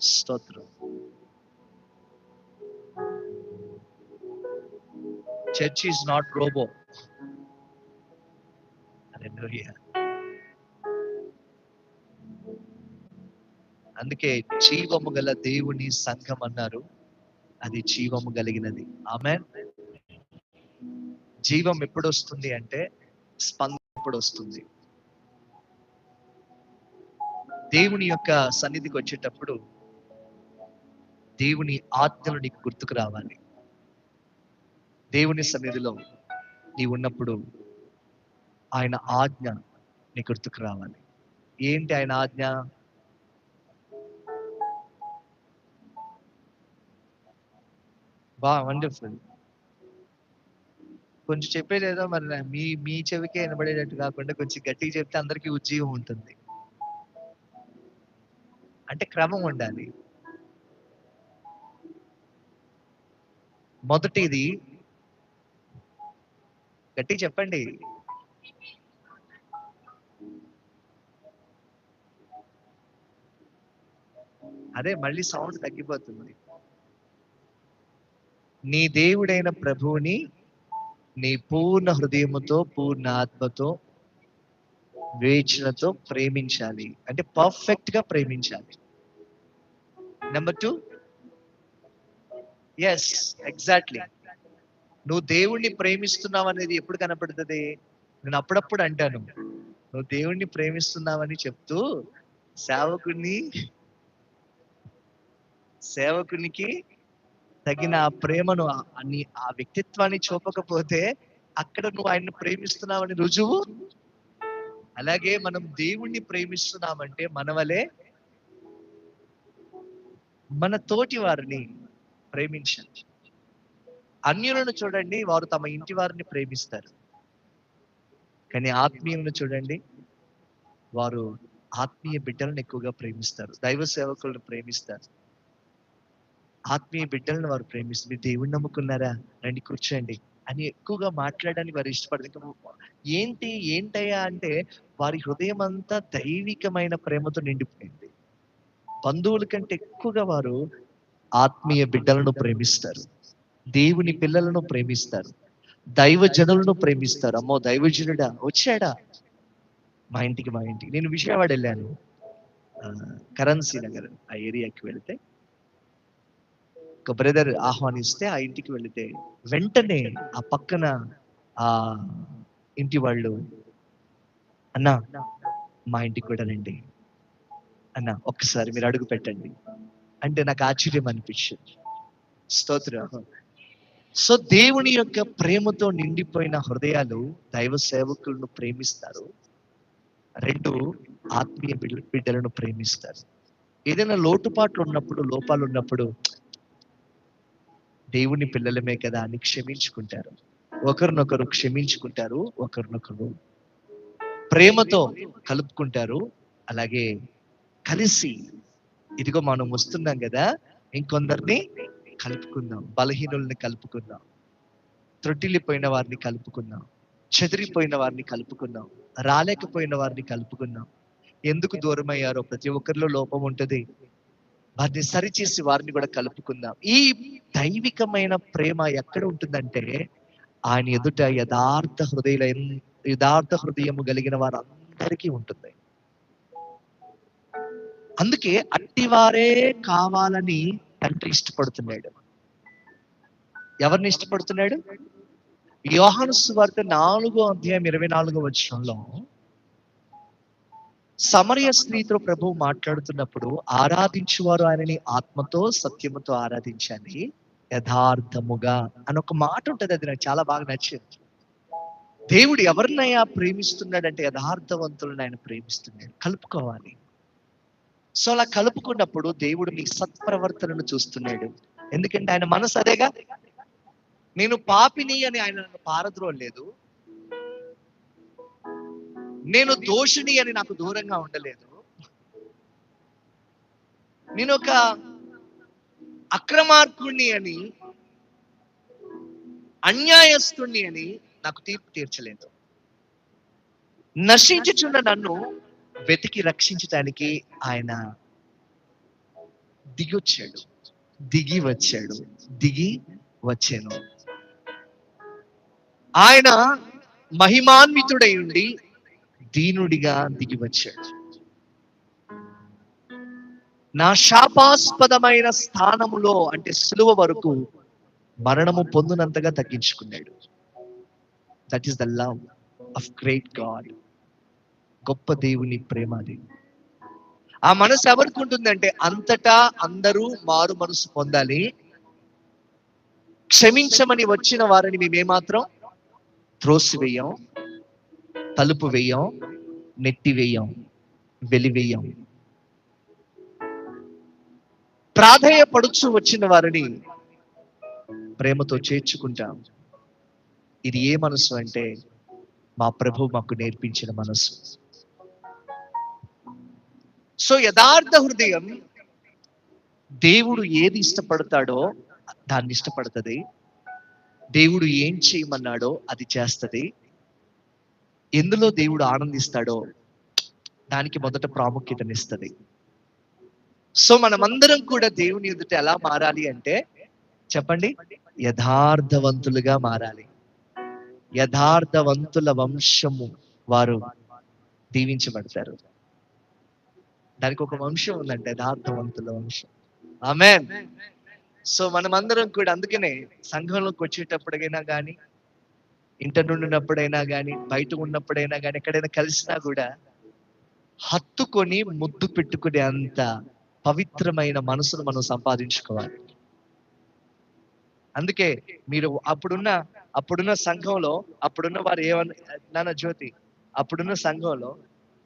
స్తోత్రం. Church is not robot. హల్లెలూయా. అందుకే జీవము గల దేవుని సంఘం అన్నారు, అది జీవము కలిగినది. ఆమేన్. జీవం ఎప్పుడు వస్తుంది అంటే స్పందన ఎప్పుడు వస్తుంది. దేవుని యొక్క సన్నిధికి వచ్చేటప్పుడు దేవుని ఆజ్ఞలు నీకు గుర్తుకు రావాలి. దేవుని సన్నిధిలో నీవు ఉన్నప్పుడు ఆయన ఆజ్ఞ నీ గుర్తుకు రావాలి. ఏంటి ఆయన ఆజ్ఞ? వండర్ఫుల్. కొంచెం చెప్పేదేదో మరి మీ చెవికే వినబడేటట్టు కాకుండా కొంచెం గట్టిగా చెప్తే అందరికీ ఉజ్జీవం ఉంటుంది. అంటే క్రమం ఉండాలి. మొదటిది గట్టిగా చెప్పండి. అదే మళ్ళీ సౌండ్ తగ్గిపోతుంది. నీ దేవుడైన ప్రభువుని నీ పూర్ణ హృదయముతో, పూర్ణ ఆత్మతో, వివేచనతో ప్రేమించాలి. అంటే పర్ఫెక్ట్ గా ప్రేమించాలి. Number 2, yes, exactly. నువ్వు దేవుణ్ణి ప్రేమిస్తున్నావు అనేది ఎప్పుడు కనపడుతుంది? నేను అప్పుడప్పుడు అంటాను, నువ్వు దేవుణ్ణి ప్రేమిస్తున్నావని చెప్తూ సేవకునికి తగిన ఆ ప్రేమను, ఆ వ్యక్తిత్వాన్ని చూపకపోతే అక్కడ నువ్వు ఆయన్ని ప్రేమిస్తున్నావని రుజువు. అలాగే మనం దేవుణ్ణి ప్రేమిస్తున్నామంటే మన వలె మన తోటి వారిని ప్రేమించాలి. అన్యులను చూడండి, వారు తమ ఇంటి వారిని ప్రేమిస్తారు. కానీ ఆత్మీయులను చూడండి, వారు ఆత్మీయ బిడ్డలను ఎక్కువగా ప్రేమిస్తారు. దైవ సేవకులను ప్రేమిస్తారు. ఆత్మీయ బిడ్డలను వారు ప్రేమిస్తారు. మీరు దేవుణ్ణి నమ్ముకున్నారా, రండి కూర్చోండి అని ఎక్కువగా మాట్లాడడానికి వారు ఇష్టపడతారు. ఏంటయ్యా అంటే వారి హృదయం అంతా దైవికమైన ప్రేమతో నిండిపోయింది. బంధువుల కంటే ఎక్కువగా వారు ఆత్మీయ బిడ్డలను ప్రేమిస్తారు, దేవుని పిల్లలను ప్రేమిస్తారు, దైవ జనులను ప్రేమిస్తారు. అమ్మో, దైవజనుడా వచ్చాడా మా ఇంటికి. నేను విజయవాడ వెళ్ళాను, కరెన్సీ నగర్ ఆ ఏరియాకి వెళితే ఒక బ్రదర్ ఆహ్వానిస్తే ఆ ఇంటికి వెళితే వెంటనే ఆ పక్కన ఆ ఇంటి వాళ్ళు, అన్నా మా ఇంటికి కూడా రండి అన్న, ఒక్కసారి మీరు అడుగు పెట్టండి అంటే నాకు ఆశ్చర్యం అనిపించింది. స్తోత్రం. సో దేవుని యొక్క ప్రేమతో నిండిపోయిన హృదయాలు దైవ సేవకులను ప్రేమిస్తారు. 2, ఆత్మీయ బిడ్డలను ప్రేమిస్తారు. ఏదైనా లోటుపాట్లు ఉన్నప్పుడు, లోపాలు ఉన్నప్పుడు దేవుని పిల్లలమే కదా అని క్షమించుకుంటారు. ఒకరినొకరు క్షమించుకుంటారు, ఒకరినొకరు ప్రేమతో కలుపుకుంటారు. అలాగే కలిసి ఇదిగో మనం వస్తున్నాం కదా, ఇంకొందరిని కలుపుకుందాం, బలహీనుల్ని కలుపుకుందాం, త్రొట్టిల్లిపోయిన వారిని కలుపుకుందాం, చెదిరిపోయిన వారిని కలుపుకుందాం, రాలేకపోయిన వారిని కలుపుకుందాం. ఎందుకు దూరం అయ్యారో ప్రతి ఒక్కరిలో లోపం ఉంటుంది, వారిని సరిచేసి వారిని కూడా కలుపుకుందాం. ఈ దైవికమైన ప్రేమ ఎక్కడ ఉంటుందంటే ఆయన ఎదుట యథార్థ హృదయము కలిగిన వారందరికీ ఉంటుంది. అందుకే అట్టివారే కావాలని తండ్రి ఇష్టపడుతున్నాడు. ఎవరిని ఇష్టపడుతున్నాడు? యోహాను సువార్త 4:24 సమరయ స్త్రీతో ప్రభువు మాట్లాడుతున్నప్పుడు, ఆరాధించువారు ఆయనని ఆత్మతో సత్యముతో ఆరాధించాలి, యథార్థముగా అని ఒక మాట ఉంటది. అది నాకు చాలా బాగా నచ్చింది. దేవుడు ఎవరినైనా ప్రేమిస్తున్నాడంటే యథార్థవంతులను ఆయన ప్రేమిస్తున్నాడు. కలుపుకోవాలి. సో అలా కలుపుకున్నప్పుడు దేవుడు నీ సత్ప్రవర్తనను చూస్తున్నాడు. ఎందుకంటే ఆయన మనసు అదేగా. నేను పాపిని అని ఆయన నన్ను పారద్రోలేదు, నేను దోషిని అని నాకు దూరంగా ఉండలేదు, నేను ఒక అక్రమార్కుణ్ణి అని, అన్యాయస్తుణ్ణి అని నాకు తీర్పు తీర్చలేదు. నశించుచున్న నన్ను వెతికి రక్షించడానికి ఆయన దిగొచ్చాడు, దిగి వచ్చాడు, దిగి వచ్చాను. ఆయన మహిమాన్వితుడై ఉండి దీనుడిగా దిగి వచ్చాడు. నా శాపాస్పదమైన స్థానములో అంటే సిలువ వరకు మరణము పొందినంతగా తగ్గించుకున్నాడు. That is the love of great God. గొప్ప దేవుని ప్రేమ అది. ఆ మనసు ఎవరికి ఉంటుందంటే అంతటా అందరూ మారు మనసు పొందాలి, క్షమించమని వచ్చిన వారిని మేమేమాత్రం త్రోసివేయం, తలుపు వేయం, నెట్టివేయం, వెలివేయం. ప్రాధేయపడుచు వచ్చిన వారిని ప్రేమతో చేర్చుకుంటాం. ఇది ఏ మనసు అంటే మా ప్రభు మాకు నేర్పించిన మనసు. సో యథార్థ హృదయం దేవుడు ఏది ఇష్టపడతాడో దాన్ని ఇష్టపడుతుంది, దేవుడు ఏం చేయమన్నాడో అది చేస్తుంది, ఎందులో దేవుడు ఆనందిస్తాడో దానికి మొదట ప్రాముఖ్యతనిస్తుంది. సో మనమందరం కూడా దేవుని ఎదుట ఎలా మారాలి అంటే చెప్పండి, యథార్థవంతులుగా మారాలి. యథార్థవంతుల వంశము వారు దీవించబడతారు. దానికి ఒక వంశం ఉందంటే యథార్థవంతుల వంశం. ఆమేన్. సో మనమందరం కూడా అందుకనే సంఘంలోకి వచ్చేటప్పుడైనా కానీ, ఇంటర్ నుండి ఉన్నప్పుడైనా కానీ, బయట ఉన్నప్పుడైనా కానీ, ఎక్కడైనా కలిసినా కూడా హత్తుకొని ముద్దు పెట్టుకునే అంత పవిత్రమైన మనసును మనం సంపాదించుకోవాలి. అందుకే మీరు అప్పుడున్న సంఘంలో అప్పుడున్న వారు నాన్న జ్యోతి, అప్పుడున్న సంఘంలో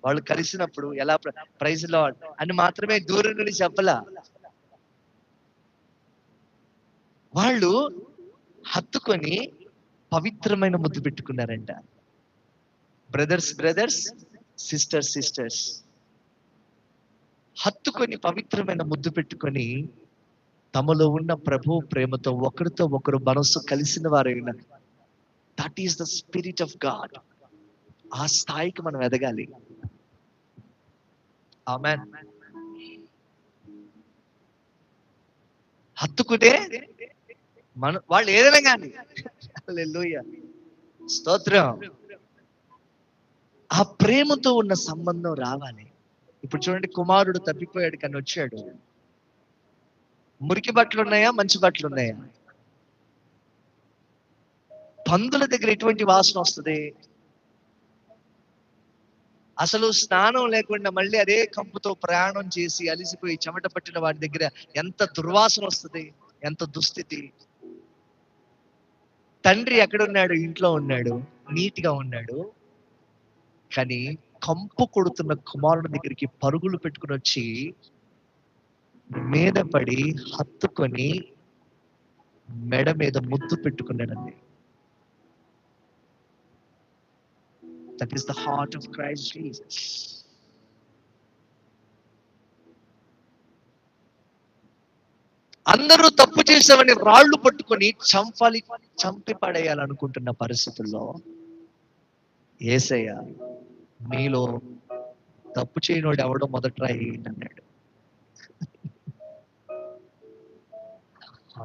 వాళ్ళు కలిసినప్పుడు ఎలా ప్రైజ్ లార్డ్ అని మాత్రమే దూరం నుండి చెప్పలా, వాళ్ళు హత్తుకొని పవిత్రమైన ముద్దు పెట్టుకున్నారంట. బ్రదర్స్ బ్రదర్స్, సిస్టర్స్ సిస్టర్స్, హత్తుకొని పవిత్రమైన ముద్దు పెట్టుకొని తమలో ఉన్న ప్రభు ప్రేమతో ఒకరితో ఒకరు మనస్సు కలిసిన వారైన. That is the spirit of God. ఆ స్థాయికి మనం ఎదగాలి. ఆమేన్. హత్తుకునే వాళ్ళు ఏదైనా కానీ, హల్లెలూయా, స్తోత్రం. ఆ ప్రేమతో ఉన్న సంబంధం రావాలి. ఇప్పుడు చూడండి, కుమారుడు తప్పిపోయాడు కానీ వచ్చాడు. మురికి బట్టలు ఉన్నాయా, మంచి బట్టలు ఉన్నాయా? పందుల దగ్గర ఎటువంటి వాసన వస్తుంది? అసలు స్నానం లేకుండా మళ్ళీ అదే కంపుతో ప్రయాణం చేసి అలిసిపోయి చెమట పట్టిన వాడి దగ్గర ఎంత దుర్వాసన వస్తుంది, ఎంత దుస్థితి. తండ్రి ఎక్కడున్నాడు? ఇంట్లో ఉన్నాడు, నీట్గా ఉన్నాడు. కానీ కంపు కొడుతున్న కుమారుడి దగ్గరికి పరుగులు పెట్టుకుని వచ్చి మీద పడి హత్తుకొని మెడ మీద ముద్దు పెట్టుకున్నాడండి. That is the heart of Christ Jesus. అందరూ తప్పు చేసామని రాళ్లు పట్టుకొని చంపి పడేయాలనుకుంటున్న పరిస్థితుల్లో యేసయ్య మీలో తప్పు చేయనోడు ఎవడో మొదట రాయండి అన్నాడు.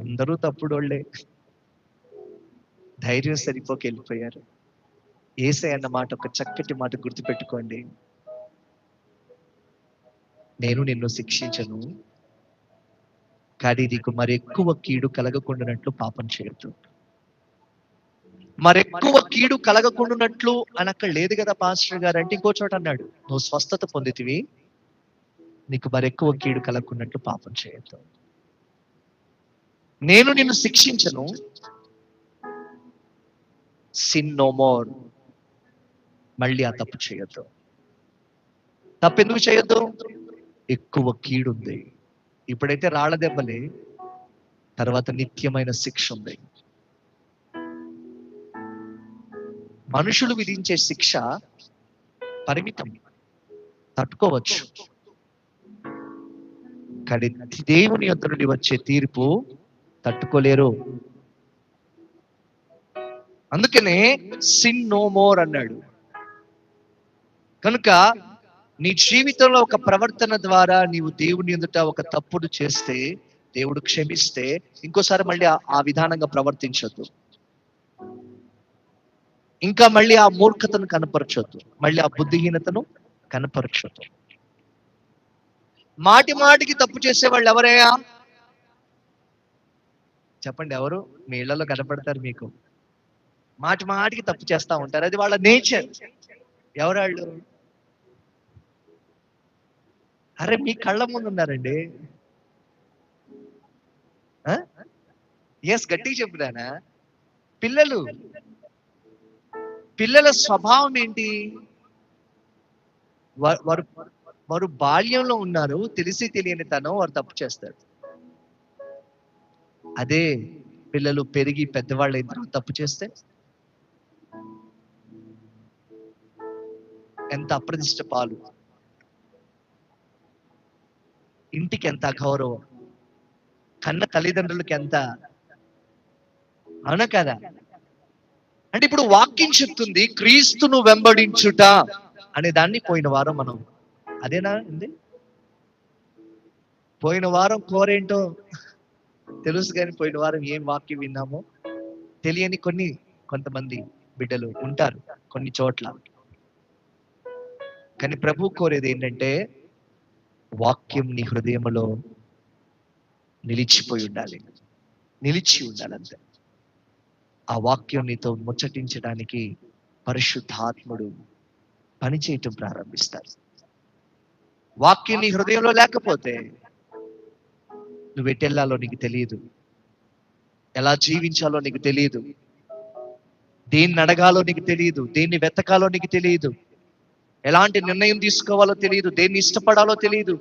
అందరూ తప్పుడోళ్లే, ధైర్యం సరిపోక వెళ్ళిపోయారు. యేసయ్య అన్న మాట, ఒక చక్కటి మాట గుర్తుపెట్టుకోండి, నేను నిన్ను శిక్షించను, కానీ నీకు మరెక్కువ కీడు కలగకుండానట్లు పాపం చేయొద్దు. మరెక్కువ కీడు కలగకుండానట్లు అని అక్కడ లేదు కదా పాస్టర్ గారు అంటే, ఇంకో చోట అన్నాడు, నువ్వు స్వస్థత పొందితివి, నీకు మరెక్కువ కీడు కలగకుండానట్లు పాపం చేయొద్దు. నేను నిన్ను శిక్షించను, సిన్ నో మోర్, మళ్ళీ ఆ తప్పు చేయొద్దు. తప్పు ఎందుకు చేయొద్దు? ఎక్కువ కీడుంది. ఇప్పుడైతే రాళ్ల దెబ్బలే, తర్వాత నిత్యమైన శిక్ష ఉంది. మనుషులు విధించే శిక్ష పరిమితం, తట్టుకోవచ్చు. కానీ దేవుని యొద్ద నుండి వచ్చే తీర్పు తట్టుకోలేరు. అందుకనే సిన్ నో మోర్ అన్నాడు. కనుక నీ జీవితంలో ఒక ప్రవర్తన ద్వారా నీవు దేవుని ఎదుట ఒక తప్పుడు చేస్తే, దేవుడు క్షమిస్తే, ఇంకోసారి మళ్ళీ ఆ విధానంగా ప్రవర్తించొద్దు. ఇంకా మళ్ళీ ఆ మూర్ఖతను కనపరచొద్దు, మళ్ళీ ఆ బుద్ధిహీనతను కనపరచొద్దు. మాటి మాటికి తప్పు చేసే వాళ్ళు ఎవరయ్యా చెప్పండి? ఎవరు మీ ఇళ్లలో కనపడతారు మీకు? మాటి మాటికి తప్పు చేస్తా ఉంటారు, అది వాళ్ళ నేచర్. ఎవరాళ్ళు? అరే మీ కళ్ళ ముందు ఉన్నారండి. ఎస్, గట్టిగా చెప్పుదానా? పిల్లలు. పిల్లల స్వభావం ఏంటి? వారు బాల్యంలో ఉన్నారు, తెలిసి తెలియని తనం, వారు తప్పు చేస్తారు. అదే పిల్లలు పెరిగి పెద్దవాళ్ళు అయిన తర్వాత తప్పు చేస్తే ఎంత అప్రదిష్ట పాలు, ఇంటికి ఎంత అగౌరవం, కన్న తల్లిదండ్రులకి ఎంత, అవునా కదా? అంటే ఇప్పుడు వాక్యం చెప్తుంది క్రీస్తును వెంబడించుట అనే దాన్ని పోయిన వారం మనం అదేనా ఉంది. పోయిన వారం కోరేంటో తెలుసు, కానీ పోయిన వారం ఏం వాక్యం విన్నామో తెలియని కొంతమంది బిడ్డలు ఉంటారు కొన్ని చోట్ల. కానీ ప్రభు కోరేది ఏంటంటే వాక్యం నీ హృదయంలో నిలిచి ఉండాలి అంతే. ఆ వాక్యం నీతో ముచ్చటించడానికి పరిశుద్ధాత్ముడు పనిచేయటం ప్రారంభిస్తారు. వాక్యం నీ హృదయంలో లేకపోతే నువ్వు ఎటెళ్లాలో నీకు తెలియదు, ఎలా జీవించాలో నీకు తెలియదు, దేన్ని అడగాలో నీకు తెలియదు, దేన్ని వెతకాలో నీకు తెలియదు, ఎలాంటి నిర్ణయం తీసుకోవాలో తెలియదు, దేన్ని ఇష్టపడాలో తెలియదు.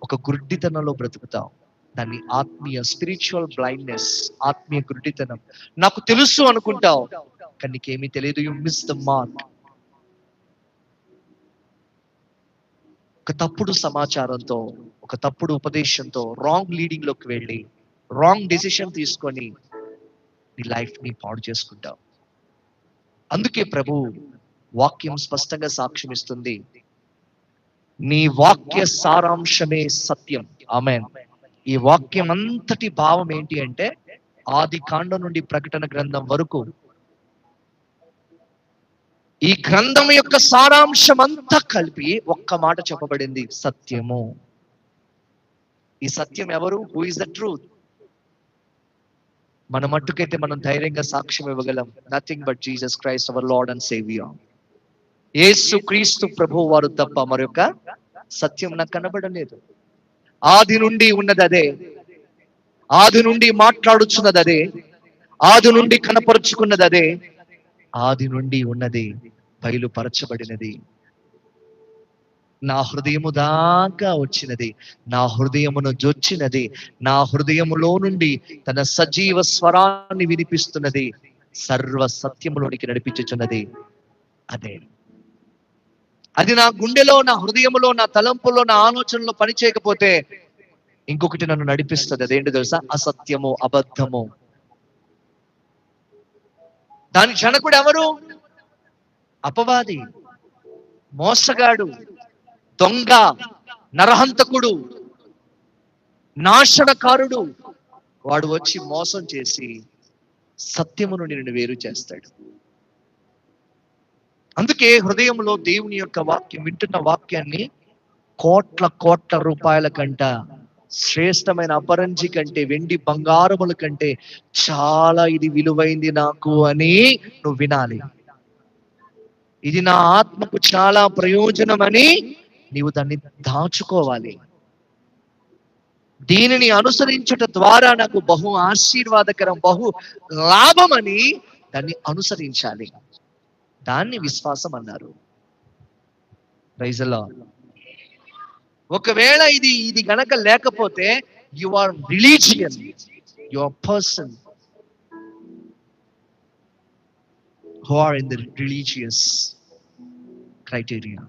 ఒక గుడ్డితనంలో బ్రతుకుతావు. దాన్ని ఆత్మీయ స్పిరిచువల్ బ్లైండ్నెస్, ఆత్మీయ గుడ్డితనం. నాకు తెలుసు అనుకుంటావు, కానీ నీకేమీ తెలియదు. You miss the mark. ఒక తప్పుడు సమాచారంతో, ఒక తప్పుడు ఉపదేశంతో రాంగ్ లీడింగ్ లోకి వెళ్ళి రాంగ్ డెసిషన్ తీసుకొని నీ లైఫ్ ని పాడు చేసుకుంటావు. అందుకే ప్రభు వాక్యం స్పష్టంగా సాక్ష్యం ఇస్తుంది, నీ వాక్య సారాంశమే సత్యం. ఆమేన్. ఈ వాక్యం అంతటి భావం ఏంటి అంటే ఆది కాండం నుండి ప్రకటన గ్రంథం వరకు ఈ గ్రంథం యొక్క సారాంశం అంతా కలిపి ఒక్క మాట చెప్పబడింది, సత్యము. ఈ సత్యం ఎవరు? Who is the truth? మన మట్టుకైతే మనం ధైర్యంగా సాక్ష్యం ఇవ్వగలం. Nothing but Jesus Christ our Lord and Saviour. యేసు క్రీస్తు ప్రభు వారు తప్ప మరొక సత్యం నాకు కనబడలేదు. ఆది నుండి ఉన్నది అదే, ఆది నుండి మాట్లాడుచున్నది అదే, ఆది నుండి కనపరుచుకున్నది అదే, ఆది నుండి ఉన్నది బయలుపరచబడినది, నా హృదయము దాకా వచ్చినది, నా హృదయమును జొచ్చినది, నా హృదయములో నుండి తన సజీవ స్వరాన్ని వినిపిస్తున్నది, సర్వ సత్యములోనికి నడిపించుచున్నది అదే. అది నా గుండెలో, నా హృదయములో, నా తలంపులో, నా ఆలోచనలో పని చేయకపోతే ఇంకొకటి నన్ను నడిపిస్తుంది. అదేంటి తెలుసా? అసత్యము, అబద్ధము. దాని జనకుడు ఎవరు? అపవాది, మోసగాడు, దొంగ, నరహంతకుడు, నాశనకారుడు. వాడు వచ్చి మోసం చేసి సత్యము నుండి నిన్ను వేరు చేస్తాడు. అందుకే హృదయంలో దేవుని యొక్క వాక్యం, వింటున్న వాక్యాన్ని కోట్ల రూపాయల కంట శ్రేష్టమైన అపరంజి కంటే, వెండి బంగారముల కంటే చాలా ఇది విలువైంది నాకు అని నువ్వు వినాలి. ఇది నా ఆత్మకు చాలా ప్రయోజనం అని నీవు దాన్ని దాచుకోవాలి. దీనిని అనుసరించుట ద్వారా నాకు బహు ఆశీర్వాదకరం, బహు లాభం అని దాన్ని అనుసరించాలి. దాన్ని విశ్వాసం అన్నారు. Praise the Lord. ఒకవేళ ఇది గనక లేకపోతే you are religion, you are person who are in the religious criteria.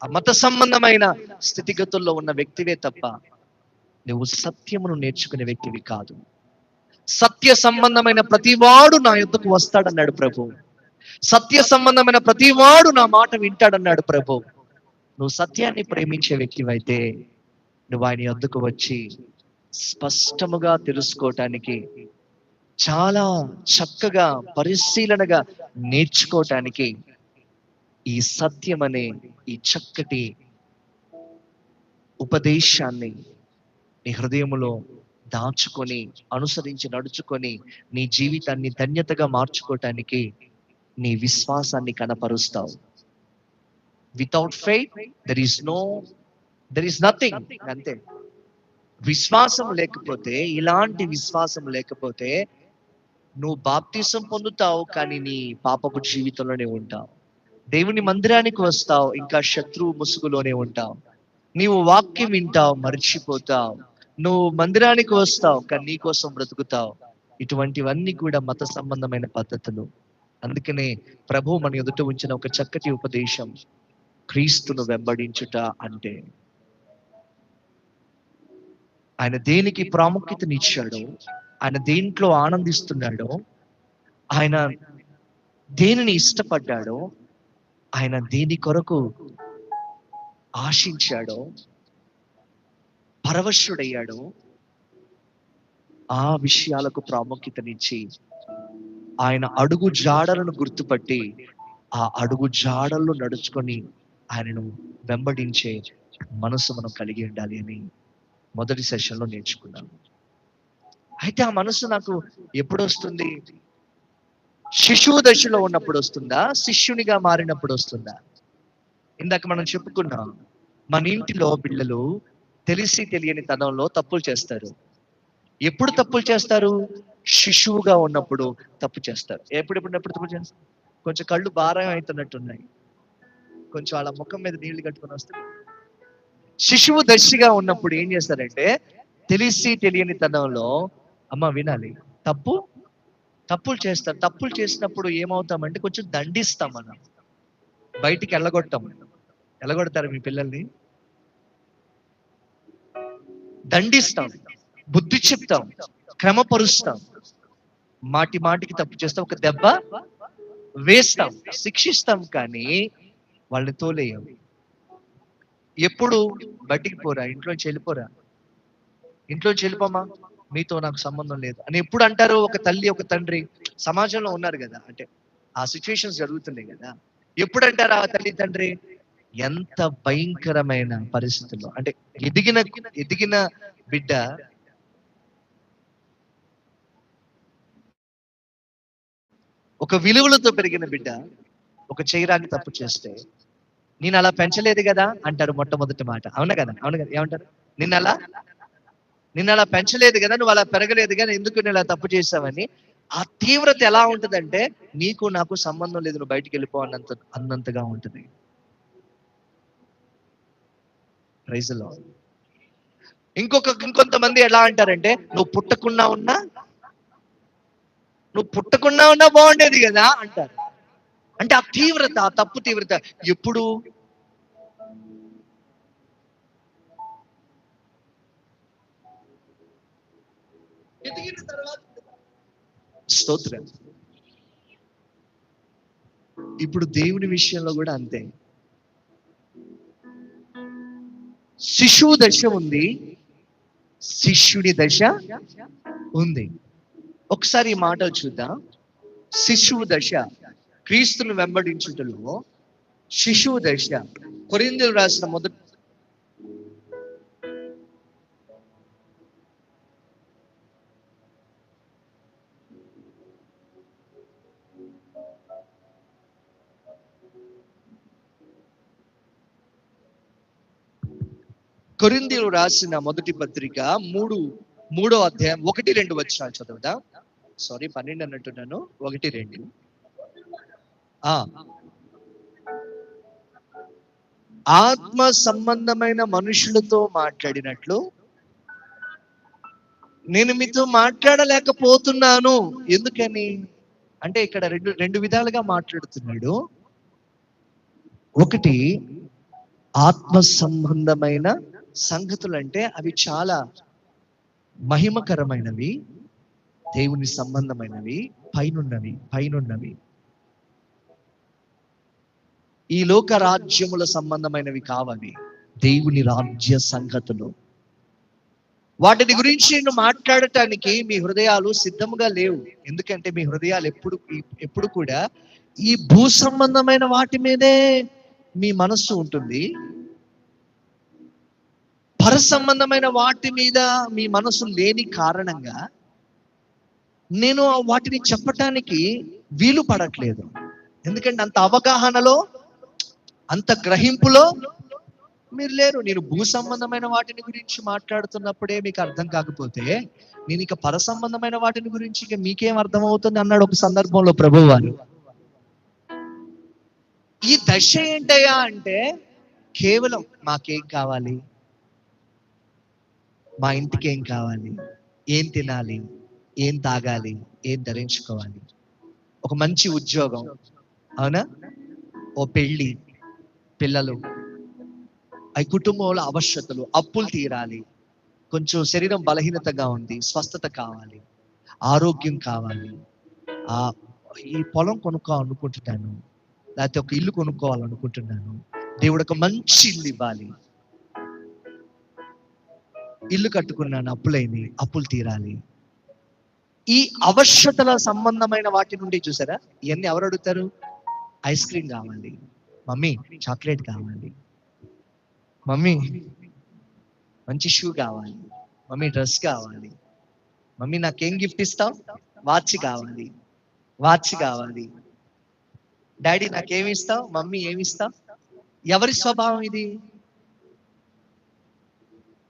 ఆ మత సంబంధమైన స్థితిగతుల్లో ఉన్న వ్యక్తివే తప్ప నువ్వు సత్యమును నేర్చుకునే వ్యక్తివి కాదు. సత్య సంబంధమైన ప్రతివాడు నా యొద్దకు వస్తాడన్నాడు ప్రభు. సత్య సంబంధమైన ప్రతివాడు నా మాట వింటాడన్నాడు ప్రభు. నువ్వు సత్యాన్ని ప్రేమించే వ్యక్తివైతే నువ్వు ఆయన యొద్దకు వచ్చి స్పష్టముగా తెలుసుకోవటానికి, చాలా చక్కగా పరిశీలనగా నేర్చుకోవటానికి ఈ సత్యం అనే ఈ చక్కటి ఉపదేశాన్ని నీ హృదయములో దాచుకొని, అనుసరించి నడుచుకొని, నీ జీవితాన్ని ధన్యతగా మార్చుకోవటానికి నీ విశ్వాసాన్ని కనపరుస్తావు. Without faith there is nothing. అంతే. విశ్వాసం లేకపోతే, ఇలాంటి విశ్వాసం లేకపోతే నువ్వు బాప్తిసం పొందుతావు, కానీ నీ పాపపు జీవితంలోనే ఉంటావు. దేవుని మందిరానికి వస్తావు, ఇంకా శత్రువు ముసుగులోనే ఉంటావు. నీవు వాక్యం వింటావు, మర్చిపోతావు. నువ్వు మందిరానికి వస్తావు, కానీ నీ కోసం బ్రతుకుతావు. ఇటువంటివన్నీ కూడా మత సంబంధమైన పద్ధతులు. అందుకనే ప్రభు మన ఎదుట ఉంచిన ఒక చక్కటి ఉపదేశం, క్రీస్తును వెంబడించుట అంటే. ఆయన దేనికి ప్రాముఖ్యతనిచ్చాడో, ఆయన దేంట్లో ఆనందిస్తున్నాడో, ఆయన దేనిని ఇష్టపడ్డాడో, ఆయన దేని కొరకు ఆశించాడో, పరవశుడయ్యాడో, ఆ విషయాలకు ప్రాముఖ్యతనిచ్చి ఆయన అడుగు జాడలను గుర్తుపట్టి ఆ అడుగు జాడల్లో నడుచుకొని ఆయనను వెంబడించే మనసు మనం కలిగి ఉండాలి అని మొదటి సెషన్లో నేర్చుకున్నాను. అయితే ఆ మనసు నాకు ఎప్పుడు వస్తుంది? శిశువు దశలో ఉన్నప్పుడు వస్తుందా? శిష్యునిగా మారినప్పుడు వస్తుందా? ఇందాక మనం చెప్పుకున్నాం, మన ఇంటిలో పిల్లలు తెలిసి తెలియని తనంలో తప్పులు చేస్తారు. ఎప్పుడు తప్పులు చేస్తారు? శిశువుగా ఉన్నప్పుడు తప్పు చేస్తారు. ఎప్పుడు తప్పు చేస్తారు? కొంచెం కళ్ళు భారం అవుతున్నట్టున్నాయి, కొంచెం వాళ్ళ ముఖం మీద నీళ్లు కట్టుకొని వస్తారు. శిశువు దశగా ఉన్నప్పుడు ఏం చేస్తారంటే, తెలిసి తెలియని తనంలో, అమ్మ వినాలి, తప్పులు చేస్తారు. తప్పులు చేసినప్పుడు ఏమవుతామంటే కొంచెం దండిస్తాం, మనం బయటికి ఎల్లగొడతారు మీ పిల్లల్ని? దండిస్తాం, బుద్ధి చెప్తాం, క్రమపరుస్తాం. మాటికి తప్పు చేస్తాం, ఒక దెబ్బ వేస్తాం, శిక్షిస్తాం, కానీ వాళ్ళని తోలేయం. ఎప్పుడు బయటికి పోరా, ఇంట్లోంచి వెళ్ళిపోరా, ఇంట్లోంచి వెళ్ళిపోమా, మీతో నాకు సంబంధం లేదు అని ఎప్పుడు అంటారు ఒక తల్లి, ఒక తండ్రి? సమాజంలో ఉన్నారు కదా, అంటే ఆ సిచ్యువేషన్స్ జరుగుతున్నాయి కదా. ఎప్పుడు అంటారు ఆ తల్లి తండ్రి? ఎంత భయంకరమైన పరిస్థితుల్లో, అంటే ఎదిగిన బిడ్డ ఒక విలువలతో పెరిగిన బిడ్డ ఒక చేయరాని తప్పు చేస్తే, నేను అలా పెంచలేదు కదా అంటారు మొట్టమొదటి మాట. అవునా కదా? ఏమంటారు? నిన్ను అలా పెంచలేదు కదా, నువ్వు అలా పెరగలేదు కదా, ఎందుకు నేను అలా తప్పు చేసావని. ఆ తీవ్రత ఎలా ఉంటదంటే, నీకు నాకు సంబంధం లేదు, నువ్వు బయటికి వెళ్ళిపో అన్నంతగా ఉంటుంది. Praise Lord. ఇంకొంతమంది ఎలా అంటారంటే, నువ్వు పుట్టకున్నా ఉన్నా బాగుండేది కదా అంటారు. అంటే ఆ తీవ్రత, ఆ తప్పు తీవ్రత ఎప్పుడు? ఎదిగిన తర్వాత. స్తోత్రం. ఇప్పుడు దేవుని విషయంలో కూడా అంతే. శిశువు దశ ఉంది, శిష్యుడి దశ ఉంది. ఒకసారి ఈ మాటలు చూద్దాం. శిశువు దశ, క్రీస్తును వెంబడించుటలో శిశువు దశ. కొరింథీయులకు రాసిన మొదటి కొరింథీయులకు రాసిన మొదటి పత్రిక 3వ అధ్యాయం 1-2 వచనాలు చదువుదా. సారీ, 12 అన్నట్టున్నాను, 1-2. ఆత్మ సంబంధమైన మనుషులతో మాట్లాడినట్లు నేను మీతో మాట్లాడలేకపోతున్నాను. ఎందుకని అంటే, ఇక్కడ రెండు విధాలుగా మాట్లాడుతున్నాడు. ఒకటి, ఆత్మ సంబంధమైన సంగతులు అంటే అవి చాలా మహిమకరమైనవి, దేవుని సంబంధమైనవి, పైనున్నవి. ఈ లోక రాజ్యముల సంబంధమైనవి కావవి, దేవుని రాజ్య సంగతులు. వాటిని గురించి నేను మాట్లాడటానికి మీ హృదయాలు సిద్ధంగా లేవు. ఎందుకంటే మీ హృదయాలు ఎప్పుడు కూడా ఈ భూ సంబంధమైన వాటి మీదే మీ మనస్సు ఉంటుంది. పర సంబంధమైన వాటి మీద మీ మనసు లేని కారణంగా నేను వాటిని చెప్పటానికి వీలు పడట్లేదు. ఎందుకంటే అంత అవగాహనలో, అంత గ్రహింపులో మీరు లేరు. నేను భూ సంబంధమైన వాటిని గురించి మాట్లాడుతున్నప్పుడే మీకు అర్థం కాకపోతే నేను ఇక పర సంబంధమైన వాటిని గురించి ఇక మీకేం అర్థం అవుతుంది అన్నాడు ఒక సందర్భంలో ప్రభువారు. ఈ దశ ఏంటయ్యా అంటే కేవలం మాకేం కావాలి, మా ఇంటికి ఏం కావాలి, ఏం తినాలి, ఏం తాగాలి, ఏం ధరించుకోవాలి, ఒక మంచి ఉద్యోగం, అవునా, ఓ పెళ్ళి, పిల్లలు, ఆ కుటుంబంలో అవశ్యతలు, అప్పులు తీరాలి, కొంచెం శరీరం బలహీనతగా ఉంది, స్వస్థత కావాలి, ఆరోగ్యం కావాలి, ఈ పొలం కొనుక్కోవాలనుకుంటున్నాను, లేకపోతే ఒక ఇల్లు కొనుక్కోవాలనుకుంటున్నాను, దేవుడు ఒక మంచి ఇల్లు ఇవ్వాలి, ఇల్లు కట్టుకున్నాను, అప్పులైంది, అప్పులు తీరాలి. ఈ అవశ్యతల సంబంధమైన వాటి నుండి చూసారా, ఇవన్నీ ఎవరు అడుగుతారు? ఐస్ క్రీమ్ కావాలి, మమ్మీ చాక్లెట్ కావాలి, మమ్మీ మంచి షూ కావాలి, మమ్మీ డ్రెస్ కావాలి, మమ్మీ నాకేం గిఫ్ట్ ఇస్తావు? వాచ్ కావాలి, వాచ్ కావాలి, డాడీ నాకేమి ఇస్తావు? మమ్మీ ఏమి ఇస్తావు? ఎవరి స్వభావం ఇది?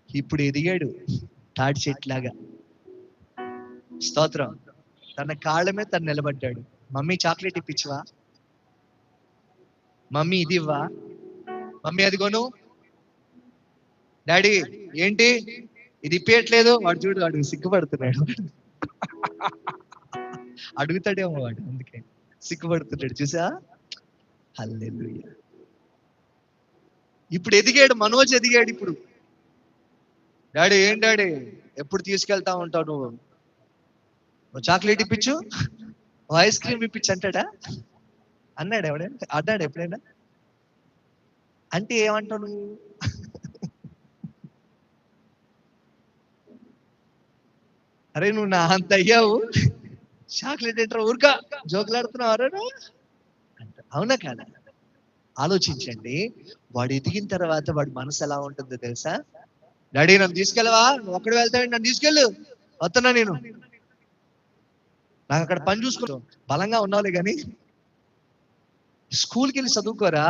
ఇప్పుడు ఎదిగాడు తాడి చెట్లాగా, స్తోత్రం, తన కాళ్ళమే తను నిలబడ్డాడు. మమ్మీ చాక్లెట్ ఇప్పించవా, మమ్మీ ఇది ఇవ్వా, మమ్మీ అది కొను, డాడీ ఏంటి ఇది ఇప్పేయట్లేదు, వాడు చూడు వాడు సిగ్గుపడుతున్నాడు, అడుగుతాడేమో వాడు, అందుకే సిగ్గుపడుతున్నాడు. చూసా, హల్లెలూయా. ఇప్పుడు ఎదిగాడు, మనోజ్ ఎదిగాడు. ఇప్పుడు డాడీ ఏం డాడీ ఎప్పుడు తీసుకెళ్తా ఉంటావు నువ్వు చాక్లెట్ ఇప్పించు, ఐస్ క్రీమ్ ఇప్పించు అంటాడా? అన్నాడు ఎవడైనా? అన్నాడు ఎప్పుడైనా? అంటే ఏమంటావు నువ్వు? అరే నువ్వు నా అంత అయ్యావు, చాక్లెట్ ఏంట్రా ఊరుకా జోకులాడుతున్నావు అంట. అవునా కాదా? ఆలోచించండి. వాడు ఎదిగిన తర్వాత వాడి మనసు ఎలా ఉంటుందో తెలుసా? డాడీ నన్ను తీసుకెళ్ళవా, నువ్వు ఒక్కడు వెళ్తావు, నన్ను తీసుకెళ్ళు, వస్తున్నా, నేను నాకు అక్కడ పని చూసుకో, బలంగా ఉన్నావులే కానీ స్కూల్కి వెళ్ళి చదువుకోరా,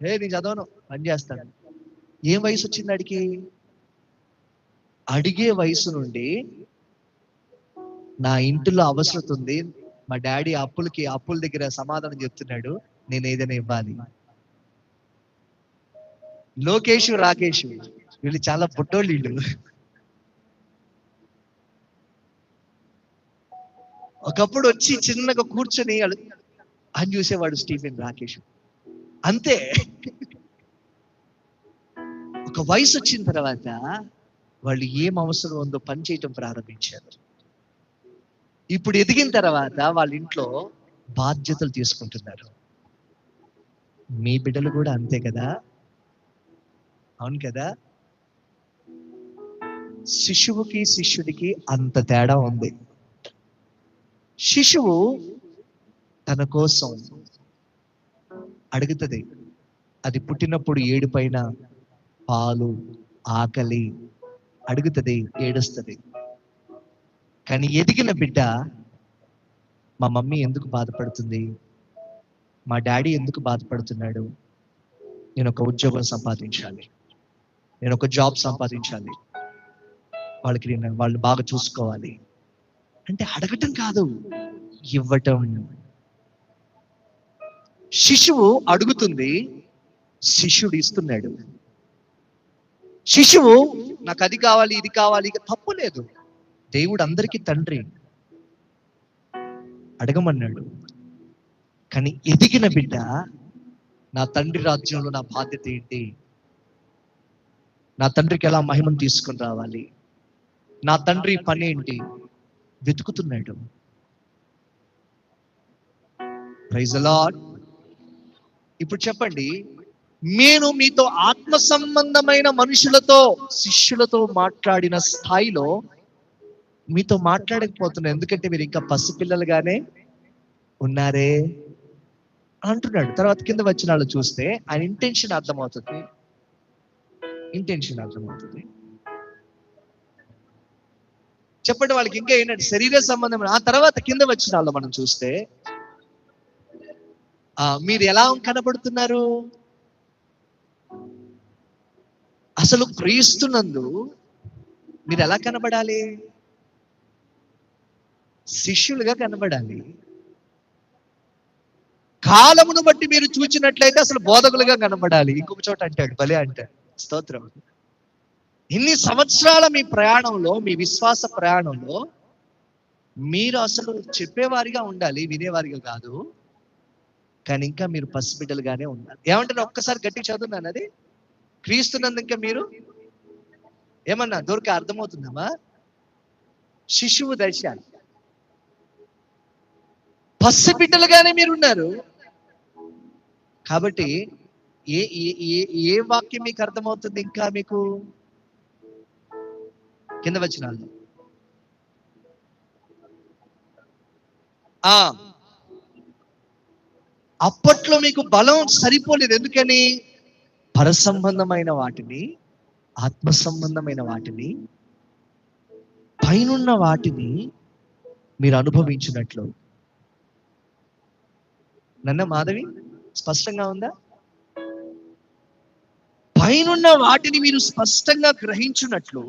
నేను చదవను, పని చేస్తాను. ఏం వయసు వచ్చింది అడిగి? అడిగే వయసు నుండి నా ఇంటిలో అవసరం ఉంది, మా డాడీ అప్పుల దగ్గర సమాధానం చెప్తున్నాడు, నేను ఏదైనా ఇవ్వాలి. లోకేష్, రాకేష్ వీళ్ళు చాలా పుట్టోళ్ళు. వీళ్ళు ఒకప్పుడు వచ్చి చిన్నగా కూర్చొని అని చూసేవాడు స్టీఫెన్, రాకేష్. అంతే. ఒక వయసు వచ్చిన తర్వాత వాళ్ళు ఏం అవసరం ఉందో పని చేయటం ప్రారంభించారు. ఇప్పుడు ఎదిగిన తర్వాత వాళ్ళ ఇంట్లో బాధ్యతలు తీసుకుంటున్నారు. మీ బిడ్డలు కూడా అంతే కదా? అవును కదా? శిశువుకి శిష్యుడికి అంత తేడా ఉంది. శిశువు తన కోసం అడుగుతుంది, అది పుట్టినప్పుడు ఏడుపైన పాలు, ఆకలి అడుగుతుంది, ఏడుస్తుంది. కానీ ఎదిగిన బిడ్డ, మా మమ్మీ ఎందుకు బాధపడుతుంది, మా డాడీ ఎందుకు బాధపడుతున్నాడు, నేను ఒక ఉద్యోగం సంపాదించాలి, నేను ఒక జాబ్ సంపాదించాలి, వాళ్ళు బాగా చూసుకోవాలి అంటే అడగటం కాదు, ఇవ్వటం. శిశువు అడుగుతుంది, శిష్యుడు ఇస్తున్నాడు. శిశువు నాకు అది కావాలి, ఇది కావాలి, ఇక తప్పు లేదు. దేవుడు అందరికీ తండ్రి, అడగమన్నాడు. కానీ ఎదిగిన బిడ్డ, నా తండ్రి రాజ్యంలో నా బాధ్యత ఏంటి, నా తండ్రికి ఎలా మహిమను తీసుకొని రావాలి, నా తండ్రి పని ఏంటి, వెతుకుతున్నాడు. Praise the lord. ఇప్పుడు చెప్పండి, నేను మీతో ఆత్మ సంబంధమైన మనుషులతో, శిష్యులతో మాట్లాడిన స్థాయిలో మీతో మాట్లాడకపోతున్నా, ఎందుకంటే మీరు ఇంకా పసిపిల్లలుగానే ఉన్నారే అంటున్నాడు. తర్వాత కింద వచ్చిన వాళ్ళు చూస్తే ఆయన ఇంటెన్షన్ అర్థమవుతుంది. చెప్పండి, వాళ్ళకి ఇంకా ఏంటంటే శరీర సంబంధం. ఆ తర్వాత కింద వచ్చిన వాళ్ళు మనం చూస్తే మీరు ఎలా కనబడుతున్నారు? అసలు క్రీస్తునందు మీరు ఎలా కనబడాలి? శిష్యులుగా కనబడాలి. కాలమును బట్టి మీరు చూచినట్లయితే అసలు బోధకులుగా కనబడాలి. ఇంకొక చోట అంటాడు, భలే అంటాడు, స్తోత్రం. ఇన్ని సంవత్సరాల మీ ప్రయాణంలో, మీ విశ్వాస ప్రయాణంలో మీరు అసలు చెప్పేవారిగా ఉండాలి, వినేవారిగా కాదు. కానీ ఇంకా మీరు పసిబిడ్డలుగానే ఉన్నారు. ఏమంటారు? ఒక్కసారి గట్టి చదువున్నాను అది. క్రీస్తునందు ఇంకా మీరు ఏమన్నా దొరికి అర్థమవుతుందమ్మా? శిశువు దశ, పసిబిడ్డలుగానే మీరున్నారు. కాబట్టి ఏ ఏ ఏ వాక్యం మీకు అర్థమవుతుంది? ఇంకా మీకు కింద వచనాలు అప్పట్లో మీకు బలం సరిపోలేదు. ఎందుకని? పరసంబంధమైన వాటిని, ఆత్మ సంబంధమైన వాటిని, పైనున్న వాటిని మీరు అనుభవించినట్లు. నన్న మాధవి, స్పష్టంగా ఉందా? పైనున్న వాటిని మీరు స్పష్టంగా గ్రహించున్నట్లు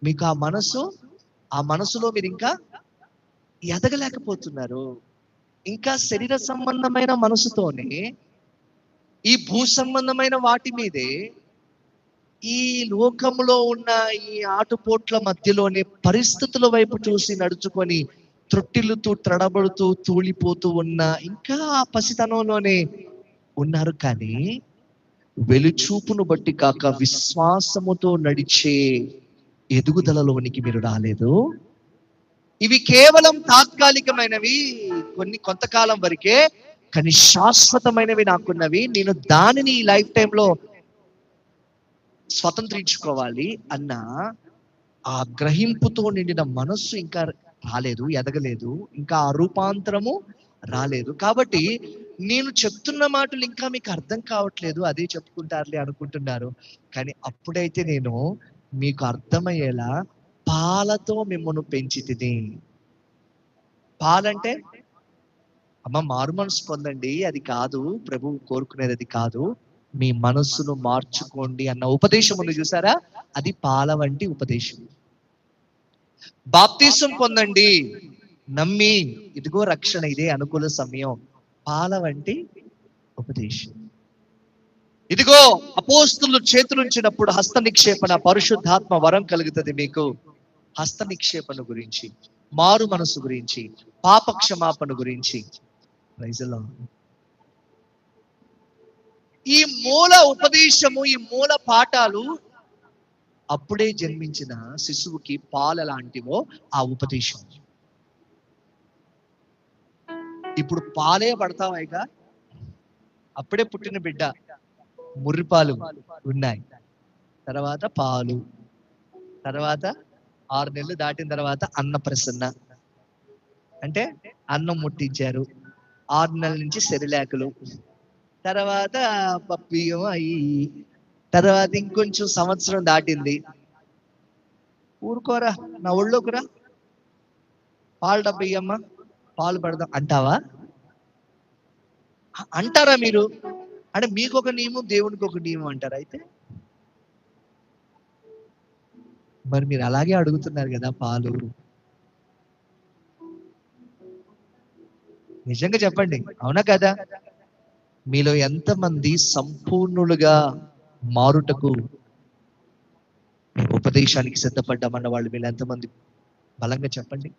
మీకు ఆ మనసులో మీరు ఇంకా ఎదగలేకపోతున్నారు. ఇంకా శరీర సంబంధమైన మనసుతోనే, ఈ భూ సంబంధమైన వాటి మీదే, ఈ లోకంలో ఉన్న ఈ ఆటుపోట్ల మధ్యలోనే పరిస్థితుల వైపు చూసి నడుచుకొని త్రొట్టిల్లుతూ, తడబడుతూ, తూలిపోతూ ఉన్న ఇంకా ఆ పసితనంలోనే ఉన్నారు. కానీ వెలుచూపును బట్టి కాక విశ్వాసముతో నడిచే ఎదుగుదలలోనికి మీరు రాలేదు. ఇవి కేవలం తాత్కాలికమైనవి, కొంతకాలం వరకే, కానీ శాశ్వతమైనవి నాకున్నవి. నేను దానిని ఈ లైఫ్ టైంలో స్వతంత్రించుకోవాలి అన్న ఆ గ్రహింపుతో నిండిన మనస్సు ఇంకా రాలేదు, ఎదగలేదు. ఇంకా ఆ రూపాంతరము రాలేదు. కాబట్టి నేను చెప్తున్న మాటలు ఇంకా మీకు అర్థం కావట్లేదు, అదే చెప్పుకుంటారులే అనుకుంటున్నారు. కానీ అప్పుడైతే నేను మీకు అర్థమయ్యేలా పాలతో మిమ్మల్ని పెంచి తిని. పాలంటే అమ్మ మారు మనసు పొందండి, అది కాదు ప్రభువు కోరుకునేది, అది కాదు. మీ మనస్సును మార్చుకోండి అన్న ఉపదేశం ఉంది చూసారా? అది పాల వంటి ఉపదేశం. బాప్తిసం పొందండి, నమ్మి ఇదిగో రక్షణ, ఇదే అనుకూల సమయం. పాల వంటి ఉపదేశం. ఇదిగో అపోస్తులు చేతులుంచినప్పుడు హస్త నిక్షేపణ, పరిశుద్ధాత్మ వరం కలుగుతుంది మీకు. హస్త నిక్షేపణ గురించి, మారు మనసు గురించి, పాప క్షమాపణ గురించి. ఈ మూల ఉపదేశము, ఈ మూల పాఠాలు అప్పుడే జన్మించిన శిశువుకి పాల లాంటివో ఆ ఉపదేశం. ఇప్పుడు పాలే పడతావాయిగా, అప్పుడే పుట్టిన బిడ్డ ముర్రిపాలు ఉన్నాయి, తర్వాత పాలు, తర్వాత 6 నెలలు దాటిన తర్వాత అన్న ప్రసన్న, అంటే అన్నం ముట్టించారు. 6 నెలల నుంచి సెరిలాకులు, తర్వాత పప్పియం అయ్యి, తర్వాత ఇంకొంచెం సంవత్సరం దాటింది. ఊరుకోరా, నా ఒళ్ళోకురా, పాలు డబ్బా ఇయ్యమ్మా, పాలు పడదాం అంటావా? అంటారా మీరు? అంటే మీకు ఒక నియమం, దేవునికి ఒక నియమం అంటారా? అయితే మరి మీరు అలాగే అడుగుతున్నారు కదా పాలు. నిజంగా చెప్పండి, అవునా కదా? మీలో ఎంతమంది సంపూర్ణులుగా మారుటకు ఉపదేశానికి సిద్ధపడ్డామన్న వాళ్ళు మీరు ఎంతమంది? బలంగా చెప్పండి.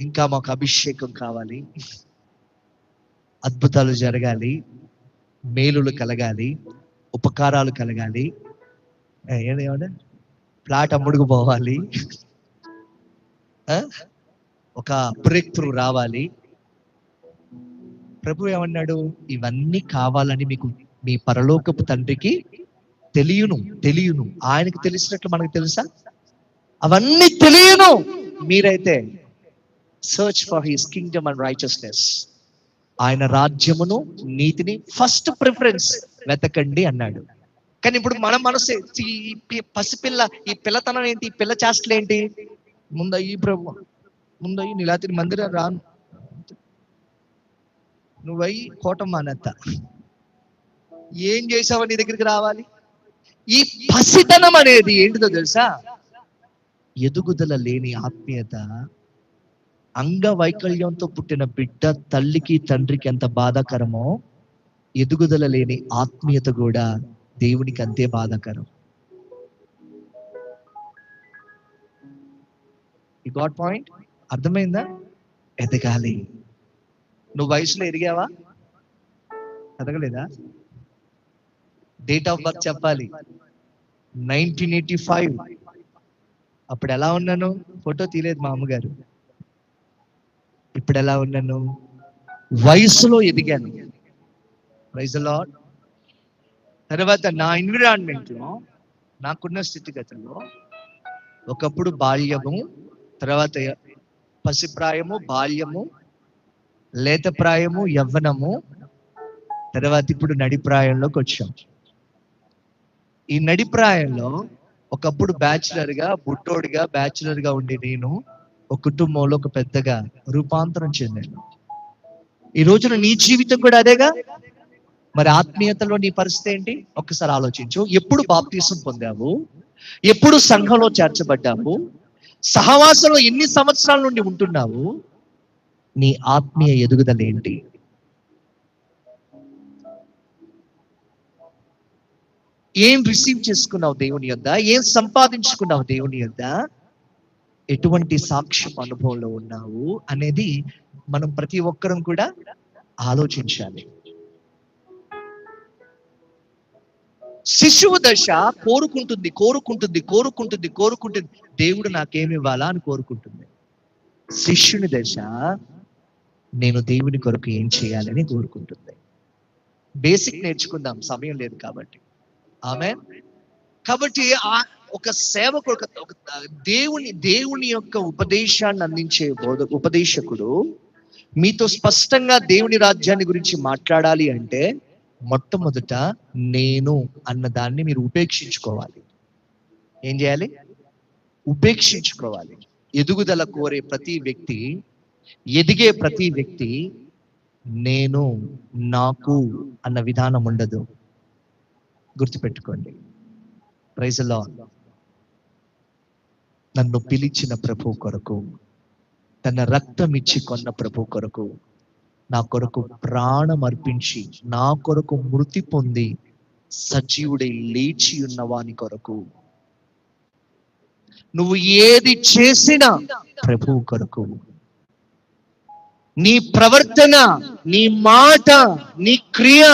ఇంకా మాకు అభిషేకం కావాలి, అద్భుతాలు జరగాలి, మేలులు కలగాలి, ఉపకారాలు కలగాలి, ఏమన్నా ఫ్లాట్ అమ్ముడుకు పోవాలి, ఒక బ్రేక్ త్రూ రావాలి. ప్రభు ఏమన్నాడు? ఇవన్నీ కావాలని మీకు మీ పరలోకపు తండ్రికి తెలియను. ఆయనకు తెలిసినట్లు మనకు తెలుసా? అవన్నీ తెలియను. మీరైతే search for his Kingdom and righteousness, ఆయన రాజ్యమును నీతిని ఫస్ట్ ప్రిఫరెన్స్ వెతకండి అన్నాడు. కానీ ఇప్పుడు మన మనసు, ఈ పసిపిల్ల, ఈ పిల్లతనం ఏంటి, ఈ పిల్ల చేష్టలు ఏంటి? ముందయ్యి ప్రభు, ముందయ్యి నీలాతిని మందిరం రాను, నువ్వయ్యి కోటమ్మానత్త, ఏం చేసావు నీ దగ్గరికి రావాలి? ఈ పసితనం అనేది ఏంటిదో తెలుసా? ఎదుగుదల లేని ఆత్మీయత. అంగవైకల్యంతో పుట్టిన బిడ్డ తల్లికి తండ్రికి ఎంత బాధాకరమో, ఎదుగుదల లేని ఆత్మీయత కూడా దేవునికి అంతే బాధాకరం. ఈ గాట్ పాయింట్ అర్థమైందా? ఎదగాలి. నువ్వు వయసులో ఎదిగావా? ఎదగలేదా? డేట్ ఆఫ్ బర్త్ చెప్పాలి. 1985. అప్పుడు ఎలా ఉన్నాను? ఫోటో తీయలేదు మా అమ్మగారు. ఇప్పుడు ఎలా ఉన్నాను? వయసులో ఎదిగాను. Praise the lord. తర్వాత నా ఎన్విరాన్మెంట్ లో, నాకున్న స్థితిగతుల్లో ఒకప్పుడు బాల్యము, తర్వాత పసిప్రాయము, బాల్యము, లేతప్రాయము, యవ్వనము, తర్వాత ఇప్పుడు నడిప్రాయంలోకి వచ్చాం. ఈ నడిప్రాయంలో ఒకప్పుడు బ్యాచులర్గా, బుట్టోడిగా, బ్యాచులర్గా ఉండి నేను ఒక కుటుంబంలో ఒక పెద్దగా రూపాంతరం చెందాను. ఈ రోజున నీ జీవితం కూడా అదేగా. మరి ఆత్మీయతలో నీ పరిస్థితి ఏంటి? ఒక్కసారి ఆలోచించు. ఎప్పుడు బాప్తీసం పొందావు? ఎప్పుడు సంఘంలో చేర్చబడ్డావు? సహవాసంలో ఎన్ని సంవత్సరాల నుండి ఉంటున్నావు? నీ ఆత్మీయ ఎదుగుదల ఏంటి? ఏం రిసీవ్ చేసుకున్నావు దేవుని యొద్ద? ఏం సంపాదించుకున్నావు దేవుని యొద్ద? ఎటువంటి సాక్ష్యం అనుభవంలో ఉన్నావు అనేది మనం ప్రతి ఒక్కరం కూడా ఆలోచించాలి. శిశువు దశ కోరుకుంటుంది. దేవుడు నాకేమి ఇవ్వాలా అని కోరుకుంటుంది. శిష్యుని దశ నేను దేవుని కొరకు ఏం చేయాలని కోరుకుంటుంది. బేసిక్ నేర్చుకుందాం, సమయం లేదు కాబట్టి. ఆమేన్. కాబట్టి ఒక సేవకుడు, ఒక దేవుని యొక్క ఉపదేశాన్ని అందించే ఉపదేశకుడు మీతో స్పష్టంగా దేవుని రాజ్యాన్ని గురించి మాట్లాడాలి అంటే మొట్టమొదట నేను అన్న దాన్ని మీరు ఉపేక్షించుకోవాలి. ఏం చేయాలి? ఉపేక్షించుకోవాలి. ఎదుగుదల కోరే ప్రతి వ్యక్తి, ఎదిగే ప్రతి వ్యక్తి నేను, నాకు అన్న విధానం ఉండదు. గుర్తుపెట్టుకోండి. Praise the Lord. నన్ను పిలిచిన ప్రభు కొరకు, తన రక్తం ఇచ్చి కొన్న ప్రభు కొరకు, నా కొరకు ప్రాణం అర్పించి, నా కొరకు మృతి పొంది సజీవుడై లేచి ఉన్న వాని కొరకు, నువ్వు ఏది చేసినా ప్రభు కొరకు, నీ ప్రవర్తన, నీ మాట, నీ క్రియ,